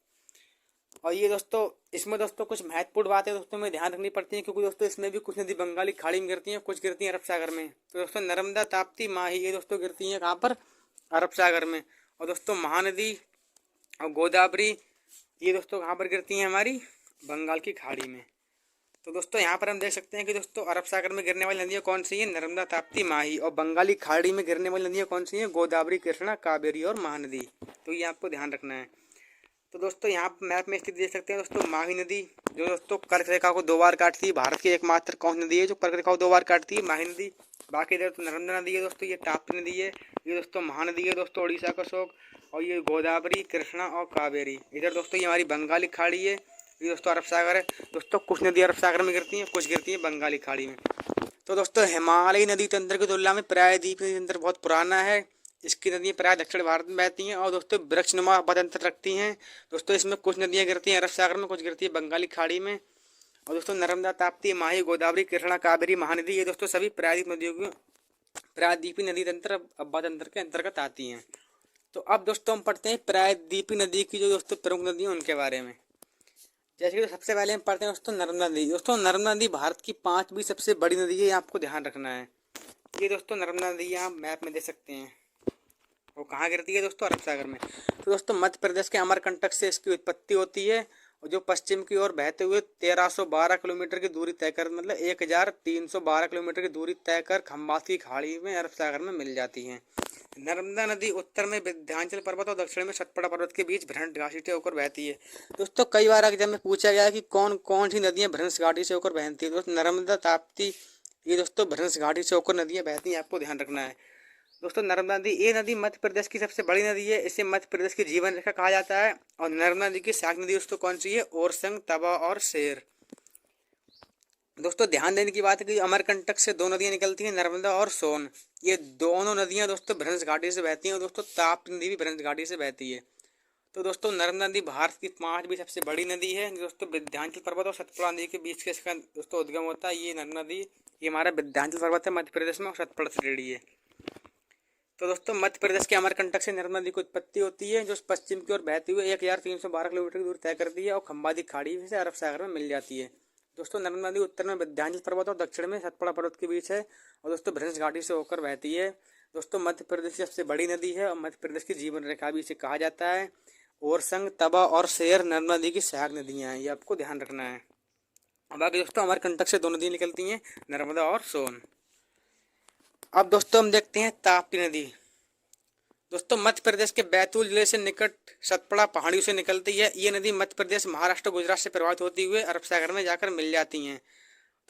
और ये दोस्तों इसमें दोस्तों कुछ महत्वपूर्ण बातें दोस्तों में ध्यान रखनी पड़ती हैं क्योंकि दोस्तों इसमें भी कुछ नदी बंगाली खाड़ी में गिरती हैं, कुछ गिरती हैं अरब सागर में। तो दोस्तों नर्मदा, ताप्ती, माही ये दोस्तों गिरती हैं कहाँ पर? अरब सागर में। और दोस्तों महानदी और गोदावरी ये दोस्तों कहाँ पर गिरती हैं? हमारी बंगाल की खाड़ी में। तो दोस्तों यहाँ पर हम देख सकते हैं कि दोस्तों अरब सागर में गिरने वाली नदियाँ कौन सी हैं? नर्मदा, ताप्ती, माही। और बंगाली खाड़ी में गिरने वाली नदियाँ कौन सी हैं? गोदावरी, कृष्णा, कावेरी और महानदी। तो ये आपको ध्यान रखना है। तो दोस्तों यहाँ मैप में स्थिति देख सकते हैं दोस्तों माही नदी जो दोस्तों कर्क रेखा को 2 बार काटती है। भारत की एकमात्र कौन नदी है जो कर्क रेखा को 2 बार काटती है? माही नदी। बाकी इधर तो नर्मदा नदी है दोस्तों, ये ताप्ती नदी है, ये दोस्तों महानदी है दोस्तों उड़ीसा का शोक, और ये गोदावरी, कृष्णा और कावेरी। इधर दोस्तों ये हमारी बंगाली खाड़ी है, ये दोस्तों अरब सागर है। दोस्तों कुछ नदी अरब सागर में गिरती हैं, कुछ गिरती हैं बंगाली खाड़ी में। तो दोस्तों हिमालयी नदी तंत्र की तुलना में प्रायद्वीप नदी तंत्र बहुत पुराना है। इसकी नदियाँ प्राय दक्षिण भारत में बहती हैं और दोस्तों वृक्षनुमा आबाद अंतर रखती हैं। दोस्तों इसमें कुछ नदियाँ गिरती हैं अरब सागर में, कुछ गिरती है बंगाली खाड़ी में। और दोस्तों नर्मदा, ताप्ती, माही, गोदावरी, कृष्णा, कावेरी, महानदी, ये दोस्तों सभी प्रायद्वीप नदियों की प्रायद्वीपीय नदी तंत्र आबाद तंत्र के अंतर्गत आती हैं। तो अब दोस्तों हम पढ़ते हैं प्रायद्वीपीय नदी की जो दोस्तों प्रमुख नदी हैं उनके बारे में। जैसे कि तो सबसे पहले हम पढ़ते हैं दोस्तों नर्मदा नदी। दोस्तों नर्मदा नदी भारत की 5वीं सबसे बड़ी नदी है, ये आपको ध्यान रखना है। ये दोस्तों नर्मदा नदी आप मैप में देख सकते हैं। वो कहाँ गिरती है दोस्तों? अरब सागर में। तो दोस्तों मध्य प्रदेश के अमरकंटक से इसकी उत्पत्ति होती है और जो पश्चिम की ओर बहते हुए 1312 किलोमीटर की दूरी तय कर, मतलब 1312 किलोमीटर की दूरी तय कर खंबात की खाड़ी में अरब सागर में मिल जाती है। नर्मदा नदी उत्तर में विंध्याचल पर्वत और दक्षिण में सतपुड़ा पर्वत के बीच भ्रंश घाटी से होकर बहती है। दोस्तों कई बार एग्जाम में पूछा गया है कि कौन कौन सी नदियां भ्रंश घाटी से होकर बहती है। दोस्तों नर्मदा, ताप्ती, ये दोस्तों भ्रंश घाटी से होकर नदियां बहती हैं, आपको ध्यान रखना है। दोस्तों नर्मदा नदी, ये नदी मध्य प्रदेश की सबसे बड़ी नदी है। इसे मध्य प्रदेश की जीवन रेखा कहा जाता है। और नर्मदा नदी की सहायक नदी दोस्तों कौन सी है? ओरसंग, तवा और शेर। दोस्तों ध्यान देने की बात है कि अमरकंटक से 2 नदियां निकलती हैं, नर्मदा और सोन। ये दोनों नदियां दोस्तों भ्रंश घाटी से बहती हैं और दोस्तों ताप्ती नदी भी भ्रंश घाटी से बहती है। तो दोस्तों नर्मदा नदी भारत की 5वीं सबसे बड़ी नदी है। दोस्तों विंध्याचल पर्वत और सतपुड़ा नदी के बीच के इसका दोस्तों उद्गम होता है। ये नर्मदा नदी, ये हमारा विंध्याचल पर्वत है मध्य प्रदेश में और सतपुड़ा से रेडी है। तो दोस्तों मध्य प्रदेश के अमरकंटक से नर्मदा नदी की उत्पत्ति होती है, जो पश्चिम की ओर बहती हुई 1312 किलोमीटर की दूरी तय करती है और खंबाती खाड़ी से अरब सागर में मिल जाती है। दोस्तों नर्मदा नदी उत्तर में विंध्याचल पर्वत और दक्षिण में सतपुड़ा पर्वत के बीच है और दोस्तों भ्रंश घाटी से होकर बहती है। दोस्तों मध्य प्रदेश की सबसे बड़ी नदी है और मध्य प्रदेश की जीवन रेखा भी इसे कहा जाता है। ओरसंग, तवा और शेर नर्मदा नदी की सहायक नदियाँ हैं, ये आपको ध्यान रखना है। अब आगे दोस्तों अमरकंटक से 2 नदियाँ निकलती हैं, नर्मदा और सोन। अब दोस्तों हम देखते हैं ताप्ती नदी। दोस्तों मध्य प्रदेश के बैतूल जिले से निकट सतपुड़ा पहाड़ियों से निकलती है। ये नदी मध्य प्रदेश, महाराष्ट्र, गुजरात से प्रवाहित होती हुए अरब सागर में जाकर मिल जाती हैं।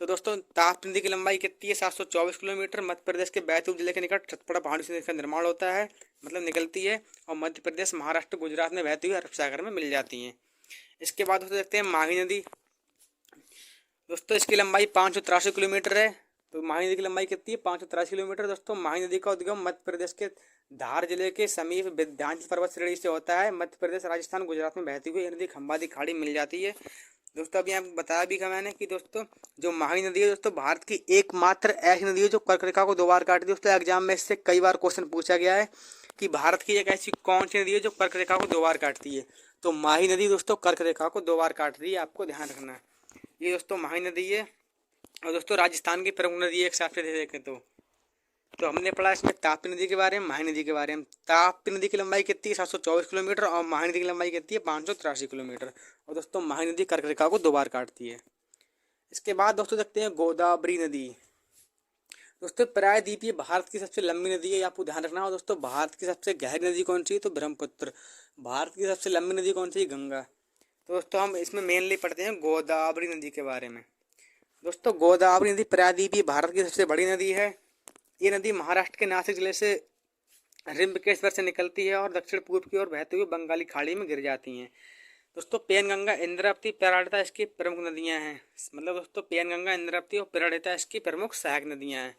तो दोस्तों ताप्ती नदी की लंबाई कितनी है? 724 किलोमीटर। मध्य प्रदेश के बैतूल जिले के निकट सतपुड़ा पहाड़ियों से इसका निर्माण होता है, मतलब निकलती है और मध्य प्रदेश, महाराष्ट्र, गुजरात में बहती हुई अरब सागर में मिल जाती हैं। इसके बाद दोस्तों देखते हैं माही नदी। दोस्तों इसकी लंबाई 583 किलोमीटर है। तो माही नदी की लंबाई कितनी है? 583 किलोमीटर। दोस्तों माही नदी का उद्गम मध्य प्रदेश के धार जिले के समीप विंध्याचल पर्वत श्रेणी से होता है। मध्य प्रदेश, राजस्थान, गुजरात में बहती हुई नदी खंबाती खाड़ी मिल जाती है। दोस्तों अभी आपको बताया भी था मैंने कि दोस्तों जो माही नदी है दोस्तों भारत की एकमात्र ऐसी नदी है जो कर्क रेखा को 2 बार काटती है। दोस्तों एग्जाम में इससे कई बार क्वेश्चन पूछा गया है कि भारत की एक ऐसी कौन सी नदी है जो कर्क रेखा को 2 बार काटती है। तो माही नदी दोस्तों कर्क रेखा को 2 बार काट रही है, आपको ध्यान रखना है। ये दोस्तों माही नदी है और दोस्तों राजस्थान की प्रमुख नदी एक हिसाब से देखें तो हमने पढ़ा इसमें ताप्ती नदी के बारे में, माही नदी के बारे में। ताप्ती नदी की लंबाई कितनी है? 724 किलोमीटर और माही नदी की लंबाई कितनी है? 583 किलोमीटर। और दोस्तों माही नदी कर्क रेखा को 2 बार काटती है। इसके बाद दोस्तों देखते हैं गोदावरी नदी। दोस्तों प्रायद्वीपीय भारत की सबसे लंबी नदी है, आपको ध्यान रखना है। दोस्तों भारत की सबसे गहरी नदी कौन सी है? तो ब्रह्मपुत्र। भारत की सबसे लंबी नदी कौन सी है? गंगा। तो दोस्तों हम इसमें मेनली पढ़ते हैं गोदावरी नदी के बारे में। दोस्तों गोदावरी नदी प्रायद्वीपीय भारत की सबसे बड़ी नदी है। ये नदी महाराष्ट्र के नासिक जिले से रिम्बकेश्वर से निकलती है और दक्षिण पूर्व की ओर बहते हुए बंगाली खाड़ी में गिर जाती हैं। दोस्तों पेनगंगा, इंद्रावती, प्याराडिता इसकी प्रमुख नदियां हैं। मतलब दोस्तों पेनगंगा, इंद्रावती और प्याराडिता इसकी प्रमुख सहायक नदियां हैं।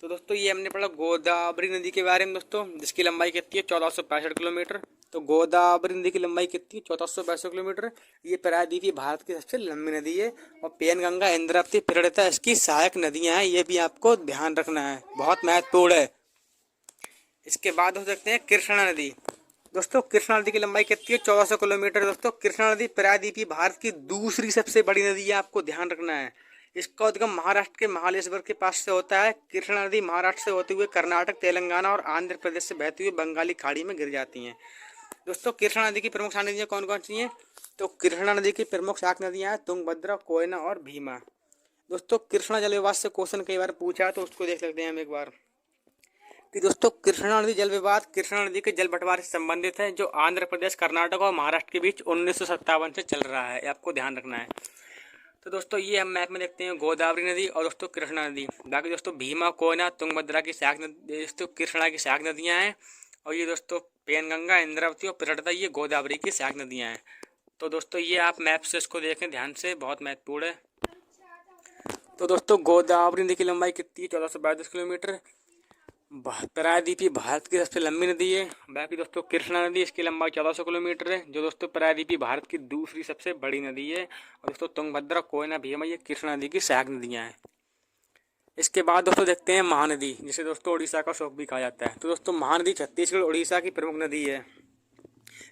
तो दोस्तों ये हमने पढ़ा गोदावरी नदी के बारे में दोस्तों, जिसकी लंबाई कितनी है? 1465 किलोमीटर। तो गोदावरी नदी की लंबाई कितनी है? 1465 किलोमीटर। ये प्रायद्वीपीय भारत की सबसे लंबी नदी है और पेनगंगा, इंद्रावती, प्याराडिता इसकी सहायक नदियां हैं, ये भी आपको ध्यान रखना है, बहुत महत्वपूर्ण है। इसके बाद हो सकते हैं कृष्णा नदी। दोस्तों कृष्णा नदी की लंबाई कितनी है? 1400 किलोमीटर। दोस्तों कृष्णा नदी प्रायद्वीपीय भारत की दूसरी सबसे बड़ी नदी है, आपको ध्यान रखना है। इसका उद्गम महाराष्ट्र के महाबलेश्वर के पास से होता है। कृष्णा नदी महाराष्ट्र से होते हुए कर्नाटक, तेलंगाना और आंध्र प्रदेश से बहती हुई बंगाली खाड़ी में गिर जाती हैं। दोस्तों कृष्णा नदी की प्रमुख सहायक नदियाँ कौन कौन सी हैं? तो कृष्णा नदी की प्रमुख सहायक नदियाँ हैं तुंगभद्रा, कोयना और भीमा। दोस्तों कृष्णा जल विवाद से क्वेश्चन कई बार पूछा है, तो उसको देख सकते हैं हम एक बार कि दोस्तों कृष्णा नदी जल विवाद कृष्णा नदी के जल बंटवारे से संबंधित है, जो आंध्र प्रदेश, कर्नाटक और महाराष्ट्र के बीच 1957 से चल रहा है, आपको ध्यान रखना है। तो दोस्तों ये हम मैप में देखते हैं गोदावरी नदी और दोस्तों कृष्णा नदी। बाकी दोस्तों भीमा, कोयना, तुंगभद्रा की सहायक नदी, दोस्तों कृष्णा की सहायक नदियाँ हैं और ये दोस्तों पेनगंगा, इंद्रावती और प्याराडिता ये गोदावरी की सहायक नदियाँ हैं। तो दोस्तों ये आप मैप से इसको देखें ध्यान से, बहुत महत्वपूर्ण है। तो दोस्तों गोदावरी नदी की लंबाई कितनी है? 1432 किलोमीटर। प्रायद्वीपी भारत की सबसे लंबी नदी है। बाकी दोस्तों कृष्णा नदी, इसकी लंबाई 1400 किलोमीटर है, जो दोस्तों प्रायद्वीपी भारत की दूसरी सबसे बड़ी नदी है। और दोस्तों तुंगभद्रा, कोयना, भीमा ये कृष्णा नदी की सहायक नदियाँ हैं। इसके बाद दोस्तों देखते हैं महानदी, जिसे दोस्तों उड़ीसा का शोक भी कहा जाता है। तो दोस्तों महानदी छत्तीसगढ़ उड़ीसा की प्रमुख नदी है।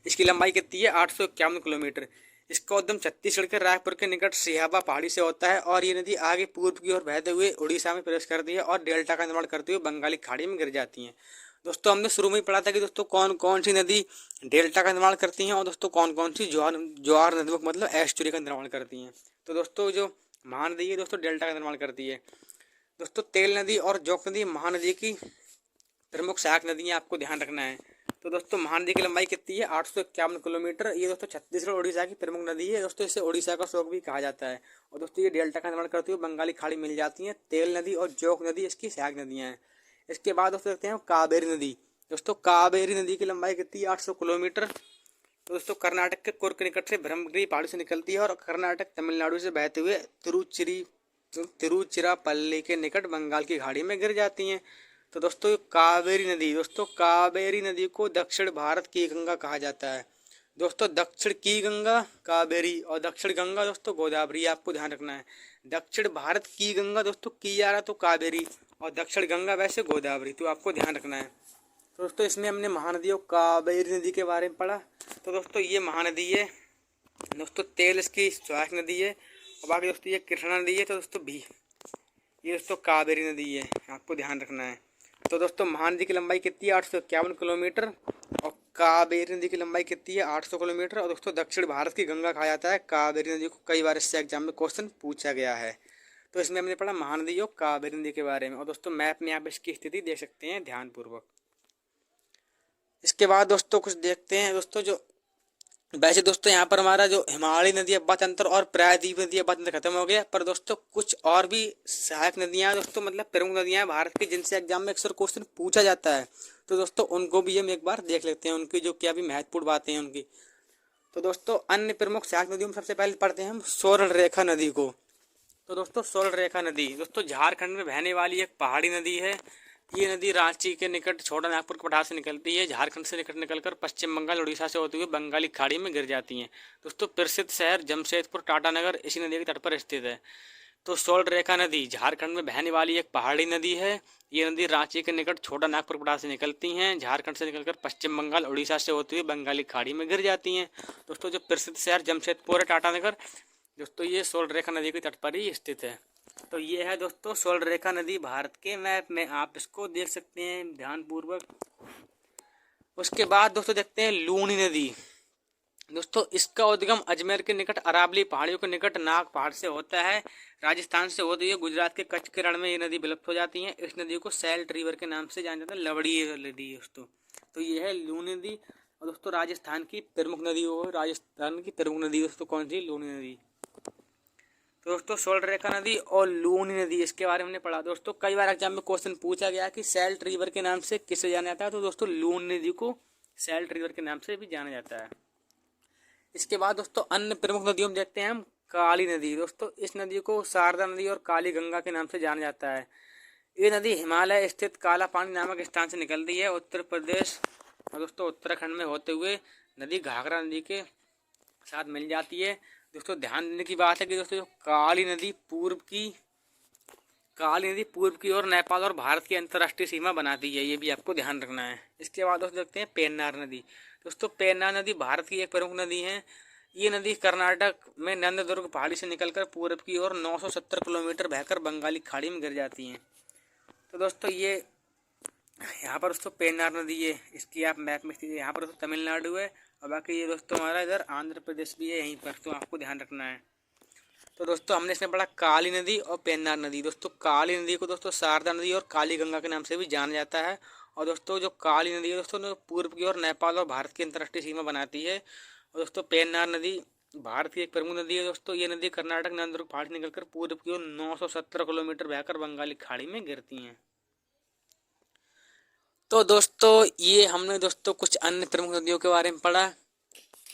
इसकी लंबाई कितनी है? 851 किलोमीटर। इसका उद्गम छत्तीसगढ़ के रायपुर के निकट सिहाबा पहाड़ी से होता है और ये नदी आगे पूर्व की ओर बहते हुए उड़ीसा में प्रवेश करती है और डेल्टा का निर्माण करते हुए बंगाली खाड़ी में गिर जाती है। दोस्तों हमने शुरू में ही पढ़ा था कि दोस्तों कौन कौन सी नदी डेल्टा का निर्माण करती हैं और दोस्तों कौन कौन सी ज्वार ज्वार नदी मतलब एस्चुरी का निर्माण करती हैं। तो दोस्तों जो महानदी है दोस्तों डेल्टा का निर्माण करती है। दोस्तों तेल नदी और जोक नदी महानदी की प्रमुख सहायक नदियाँ, आपको ध्यान रखना है। तो दोस्तों महानदी की लंबाई कितनी है? 851 किलोमीटर। ये दोस्तों छत्तीसगढ़ उड़ीसा की प्रमुख नदी है। दोस्तों इसे उड़ीसा का शोक भी कहा जाता है। और दोस्तों ये डेल्टा का निर्माण करते हुए बंगाली खाड़ी मिल जाती है। तेल नदी और जोक नदी इसकी सहायक नदियाँ हैं। इसके बाद दोस्तों देखते हैं कावेरी नदी। दोस्तों कावेरी नदी की लंबाई कितनी है? 800 किलोमीटर। तो दोस्तों कर्नाटक के कुर्ग के निकट से ब्रह्मगिरी पहाड़ी से निकलती है और कर्नाटक तमिलनाडु से बहते हुए तिरुचिरापल्ली के निकट बंगाल की खाड़ी में गिर जाती हैं। तो दोस्तों कावेरी नदी, दोस्तों कावेरी नदी को दक्षिण भारत की गंगा कहा जाता है। दोस्तों दक्षिण की गंगा कावेरी और दक्षिण गंगा दोस्तों गोदावरी, आपको ध्यान रखना है। दक्षिण भारत की गंगा दोस्तों की आ रहा तो कावेरी और दक्षिण गंगा वैसे गोदावरी, तो आपको ध्यान रखना है। तो दोस्तों इसमें हमने महानदियों कावेरी नदी के बारे में पढ़ा। तो दोस्तों ये महानदी है। दोस्तों तेल इसकी सहायक नदी है और बाकी दोस्तों ये कृष्णा नदी है। तो दोस्तों भी ये दोस्तों कावेरी नदी है, आपको ध्यान रखना है। तो दोस्तों महानदी की लंबाई कितनी है? 851 किलोमीटर। और कावेरी नदी की लंबाई कितनी है? 800 किलोमीटर। और दोस्तों दक्षिण भारत की गंगा कहा जाता है कावेरी नदी को। कई बार इससे एग्जाम में क्वेश्चन पूछा गया है। तो इसमें हमने पढ़ा महानदी और कावेरी नदी के बारे में। और दोस्तों मैप में आप इसकी स्थिति देख सकते हैं ध्यानपूर्वक। इसके बाद दोस्तों कुछ देखते हैं दोस्तों जो वैसे दोस्तों यहाँ पर हमारा जो हिमालयी नदी अब्बा तंत्र और प्रायद्वीप नदी अब्बा तंत्र खत्म हो गया, पर दोस्तों कुछ और भी सहायक नदियाँ दोस्तों मतलब प्रमुख नदियाँ हैं भारत की, जिनसे एग्जाम में अक्सर क्वेश्चन पूछा जाता है। तो दोस्तों उनको भी हम एक बार देख लेते हैं, उनकी जो क्या भी महत्वपूर्ण बातें हैं उनकी। तो दोस्तों अन्य प्रमुख सहायक नदियों में सबसे पहले पढ़ते हैं हम स्वर्ण रेखा नदी को। तो दोस्तों स्वर्ण रेखा नदी दोस्तों झारखंड में बहने वाली एक पहाड़ी नदी है। ये नदी रांची के निकट छोटा नागपुर के पठार से निकलती है। झारखंड से निकट निकलकर पश्चिम बंगाल उड़ीसा से होते हुए बंगाली खाड़ी में गिर जाती हैं। दोस्तों प्रसिद्ध शहर जमशेदपुर टाटानगर इसी नदी के तट पर स्थित है। तो स्वर्ण रेखा नदी झारखंड में बहने वाली एक पहाड़ी नदी है। ये नदी रांची के निकट छोटा नागपुर पठार से निकलती हैं। झारखंड से निकलकर पश्चिम बंगाल उड़ीसा से होते हुए बंगाली खाड़ी में गिर जाती हैं। दोस्तों जो प्रसिद्ध शहर जमशेदपुर है टाटानगर, दोस्तों ये स्वर्ण रेखा नदी के तट पर ही स्थित है। तो ये है दोस्तों स्वर्ण रेखा नदी भारत के मैप में, आप इसको देख सकते हैं ध्यानपूर्वक। उसके बाद दोस्तों देखते हैं लूनी नदी। दोस्तों इसका उद्गम अजमेर के निकट अरावली पहाड़ियों के निकट नाग पहाड़ से होता है। राजस्थान से होती हुई गुजरात के कच्छ के रण में ये नदी विलुप्त हो जाती है। इस नदी को सैल्ट रिवर के नाम से जाना जाता है, लवड़ी नदी दोस्तों। तो ये है लूनी नदी। और दोस्तों राजस्थान की प्रमुख नदी हो, राजस्थान की प्रमुख नदी दोस्तों कौन सी? लूनी नदी। तो दोस्तों स्वर्ण रेखा नदी और लूनी नदी इसके बारे में हमने पढ़ा। दोस्तों कई बार एग्जाम में क्वेश्चन पूछा गया कि सैल्ट रिवर के नाम से किसे जाना जाता है? तो दोस्तों लूनी नदी को सैल्ट रिवर के नाम से भी जाना जाता है। इसके बाद दोस्तों अन्य प्रमुख नदियों में देखते हैं हम काली नदी। दोस्तों इस नदी को शारदा नदी और काली गंगा के नाम से जाना जाता है। ये नदी हिमालय स्थित काला पानी नामक स्थान से निकलती है। उत्तर प्रदेश और दोस्तों उत्तराखंड में होते हुए नदी घाघरा नदी के साथ मिल जाती है। दोस्तों ध्यान देने की बात है कि दोस्तों जो काली नदी पूर्व की ओर नेपाल और भारत की अंतर्राष्ट्रीय सीमा बनाती है, ये भी आपको ध्यान रखना है। इसके बाद दोस्तों देखते हैं पेन्नार नदी। दोस्तों पेन्नार नदी भारत की एक प्रमुख नदी है। ये नदी कर्नाटक में नंददुर्ग पहाड़ी से निकलकर पूर्व की ओर 970 किलोमीटर बहकर बंगाली खाड़ी में गिर जाती हैं। तो दोस्तों ये यहाँ पर दोस्तों पेन्नार नदी है, इसकी आप मैप में स्थित है। यहाँ पर दोस्तों तमिलनाडु है और बाकी ये दोस्तों हमारा इधर आंध्र प्रदेश भी है यहीं पर, तो आपको ध्यान रखना है। तो दोस्तों हमने इसमें पढ़ा काली नदी और पेन्नार नदी। दोस्तों काली नदी को दोस्तों शारदा नदी और काली गंगा के नाम से भी जाना जाता है। और दोस्तों जो काली नदी है दोस्तों पूर्व की ओर नेपाल और भारत की अंतर्राष्ट्रीय सीमा बनाती है। और दोस्तों पेन्नार नदी भारत की एक प्रमुख नदी है। दोस्तों ये नदी कर्नाटक नंदुर्ग पहाड़ से निकलकर पूर्व की ओर 970 किलोमीटर बहकर बंगाली खाड़ी में गिरती हैं। तो दोस्तों ये हमने दोस्तों कुछ अन्य प्रमुख नदियों के बारे में पढ़ा।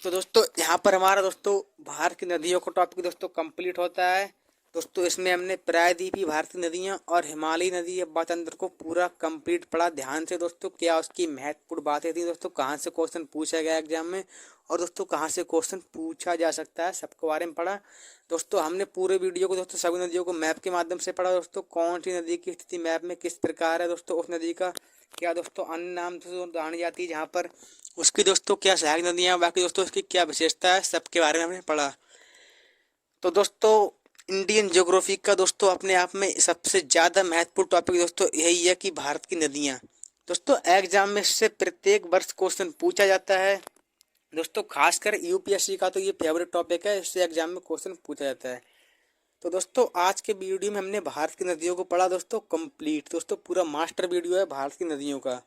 तो दोस्तों यहाँ पर हमारा दोस्तों भारत की नदियों का टॉपिक दोस्तों कंप्लीट होता है। दोस्तों इसमें हमने प्रायद्वीपीय भारतीय नदियां और हिमालयी नदी अफवाह तंत्र को पूरा कंप्लीट पढ़ा ध्यान से दोस्तों। क्या उसकी महत्वपूर्ण बातें थी दोस्तों, कहाँ से क्वेश्चन पूछा गया एग्जाम में, और दोस्तों कहाँ से क्वेश्चन पूछा जा सकता है, सबके बारे में पढ़ा दोस्तों। हमने पूरे वीडियो को दोस्तों सभी नदियों को मैप के माध्यम से पढ़ा दोस्तों। कौन सी नदी की स्थिति मैप में किस प्रकार है दोस्तों, उस नदी का क्या दोस्तों अन्य नाम से जानी जाती है जहाँ पर, उसकी दोस्तों क्या सहायक नदियाँ, बाकी दोस्तों उसकी क्या विशेषता है, सबके बारे में हमने पढ़ा। तो दोस्तों इंडियन ज्योग्राफी का दोस्तों अपने आप में सबसे ज़्यादा महत्वपूर्ण टॉपिक दोस्तों यही है कि भारत की नदियाँ। दोस्तों एग्जाम में से प्रत्येक वर्ष क्वेश्चन पूछा जाता है दोस्तों, खासकर यूपीएससी का तो ये फेवरेट टॉपिक है, इससे एग्जाम में क्वेश्चन पूछा जाता है। तो दोस्तों आज के वीडियो में हमने भारत की नदियों को पढ़ा दोस्तों कंप्लीट। दोस्तों पूरा मास्टर वीडियो है भारत की नदियों का।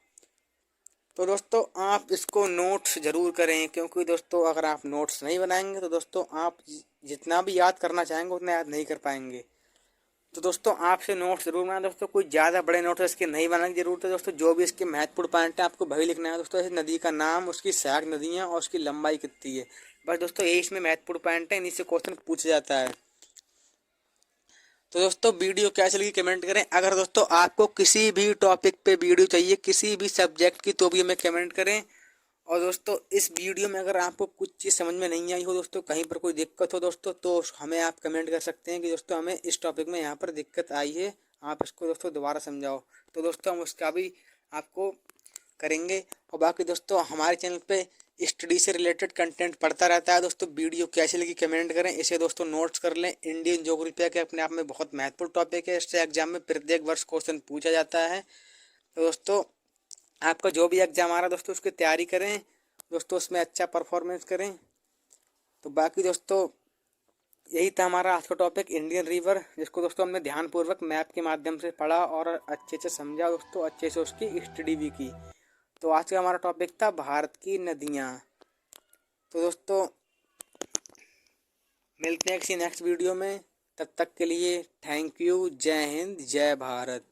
तो दोस्तों आप इसको नोट्स ज़रूर करें, क्योंकि दोस्तों अगर आप नोट्स नहीं बनाएंगे तो दोस्तों आप जितना भी याद करना चाहेंगे उतना याद नहीं कर पाएंगे। तो दोस्तों आपसे नोट्स जरूर बनाएं दोस्तों, कोई ज़्यादा बड़े नोट्स इसके नहीं बनाने की जरूरत है दोस्तों। जो भी इसके महत्वपूर्ण पॉइंट है आपको वही लिखना है दोस्तों। इस नदी का नाम, उसकी सहायक नदियाँ और उसकी लंबाई कितनी है, बस दोस्तों यही इसमें महत्वपूर्ण पॉइंट है, इन्हीं से क्वेश्चन पूछा जाता है। तो दोस्तों वीडियो कैसी लगी कमेंट करें। अगर दोस्तों आपको किसी भी टॉपिक पे वीडियो चाहिए, किसी भी सब्जेक्ट की, तो भी हमें कमेंट करें। और दोस्तों इस वीडियो में अगर आपको कुछ चीज़ समझ में नहीं आई हो दोस्तों, कहीं पर कोई दिक्कत हो दोस्तों, तो हमें आप कमेंट कर सकते हैं कि दोस्तों हमें इस टॉपिक में यहाँ पर दिक्कत आई है, आप इसको दोस्तों दोबारा समझाओ। तो दोस्तों हम उसका भी आपको करेंगे। और बाकी दोस्तों हमारे चैनल पे स्टडी से रिलेटेड कंटेंट पढ़ता रहता है दोस्तों। वीडियो कैसी लगी कमेंट करें, इसे दोस्तों नोट्स कर लें। इंडियन ज्योग्राफी के अपने आप में बहुत महत्वपूर्ण टॉपिक है, इससे एग्जाम में प्रत्येक वर्ष क्वेश्चन पूछा जाता है। तो दोस्तों आपका जो भी एग्जाम आ रहा है दोस्तों उसकी तैयारी करें दोस्तों, उसमें अच्छा परफॉर्मेंस करें। तो बाकी दोस्तों यही था हमारा आज का टॉपिक इंडियन रिवर, जिसको दोस्तों हमने ध्यानपूर्वक मैप के माध्यम से पढ़ा और अच्छे से समझा दोस्तों, अच्छे से उसकी स्टडी भी की। तो आज का हमारा टॉपिक था भारत की नदियाँ। तो दोस्तों मिलते हैं किसी नेक्स्ट वीडियो में, तब तक के लिए थैंक यू। जय हिंद, जय भारत।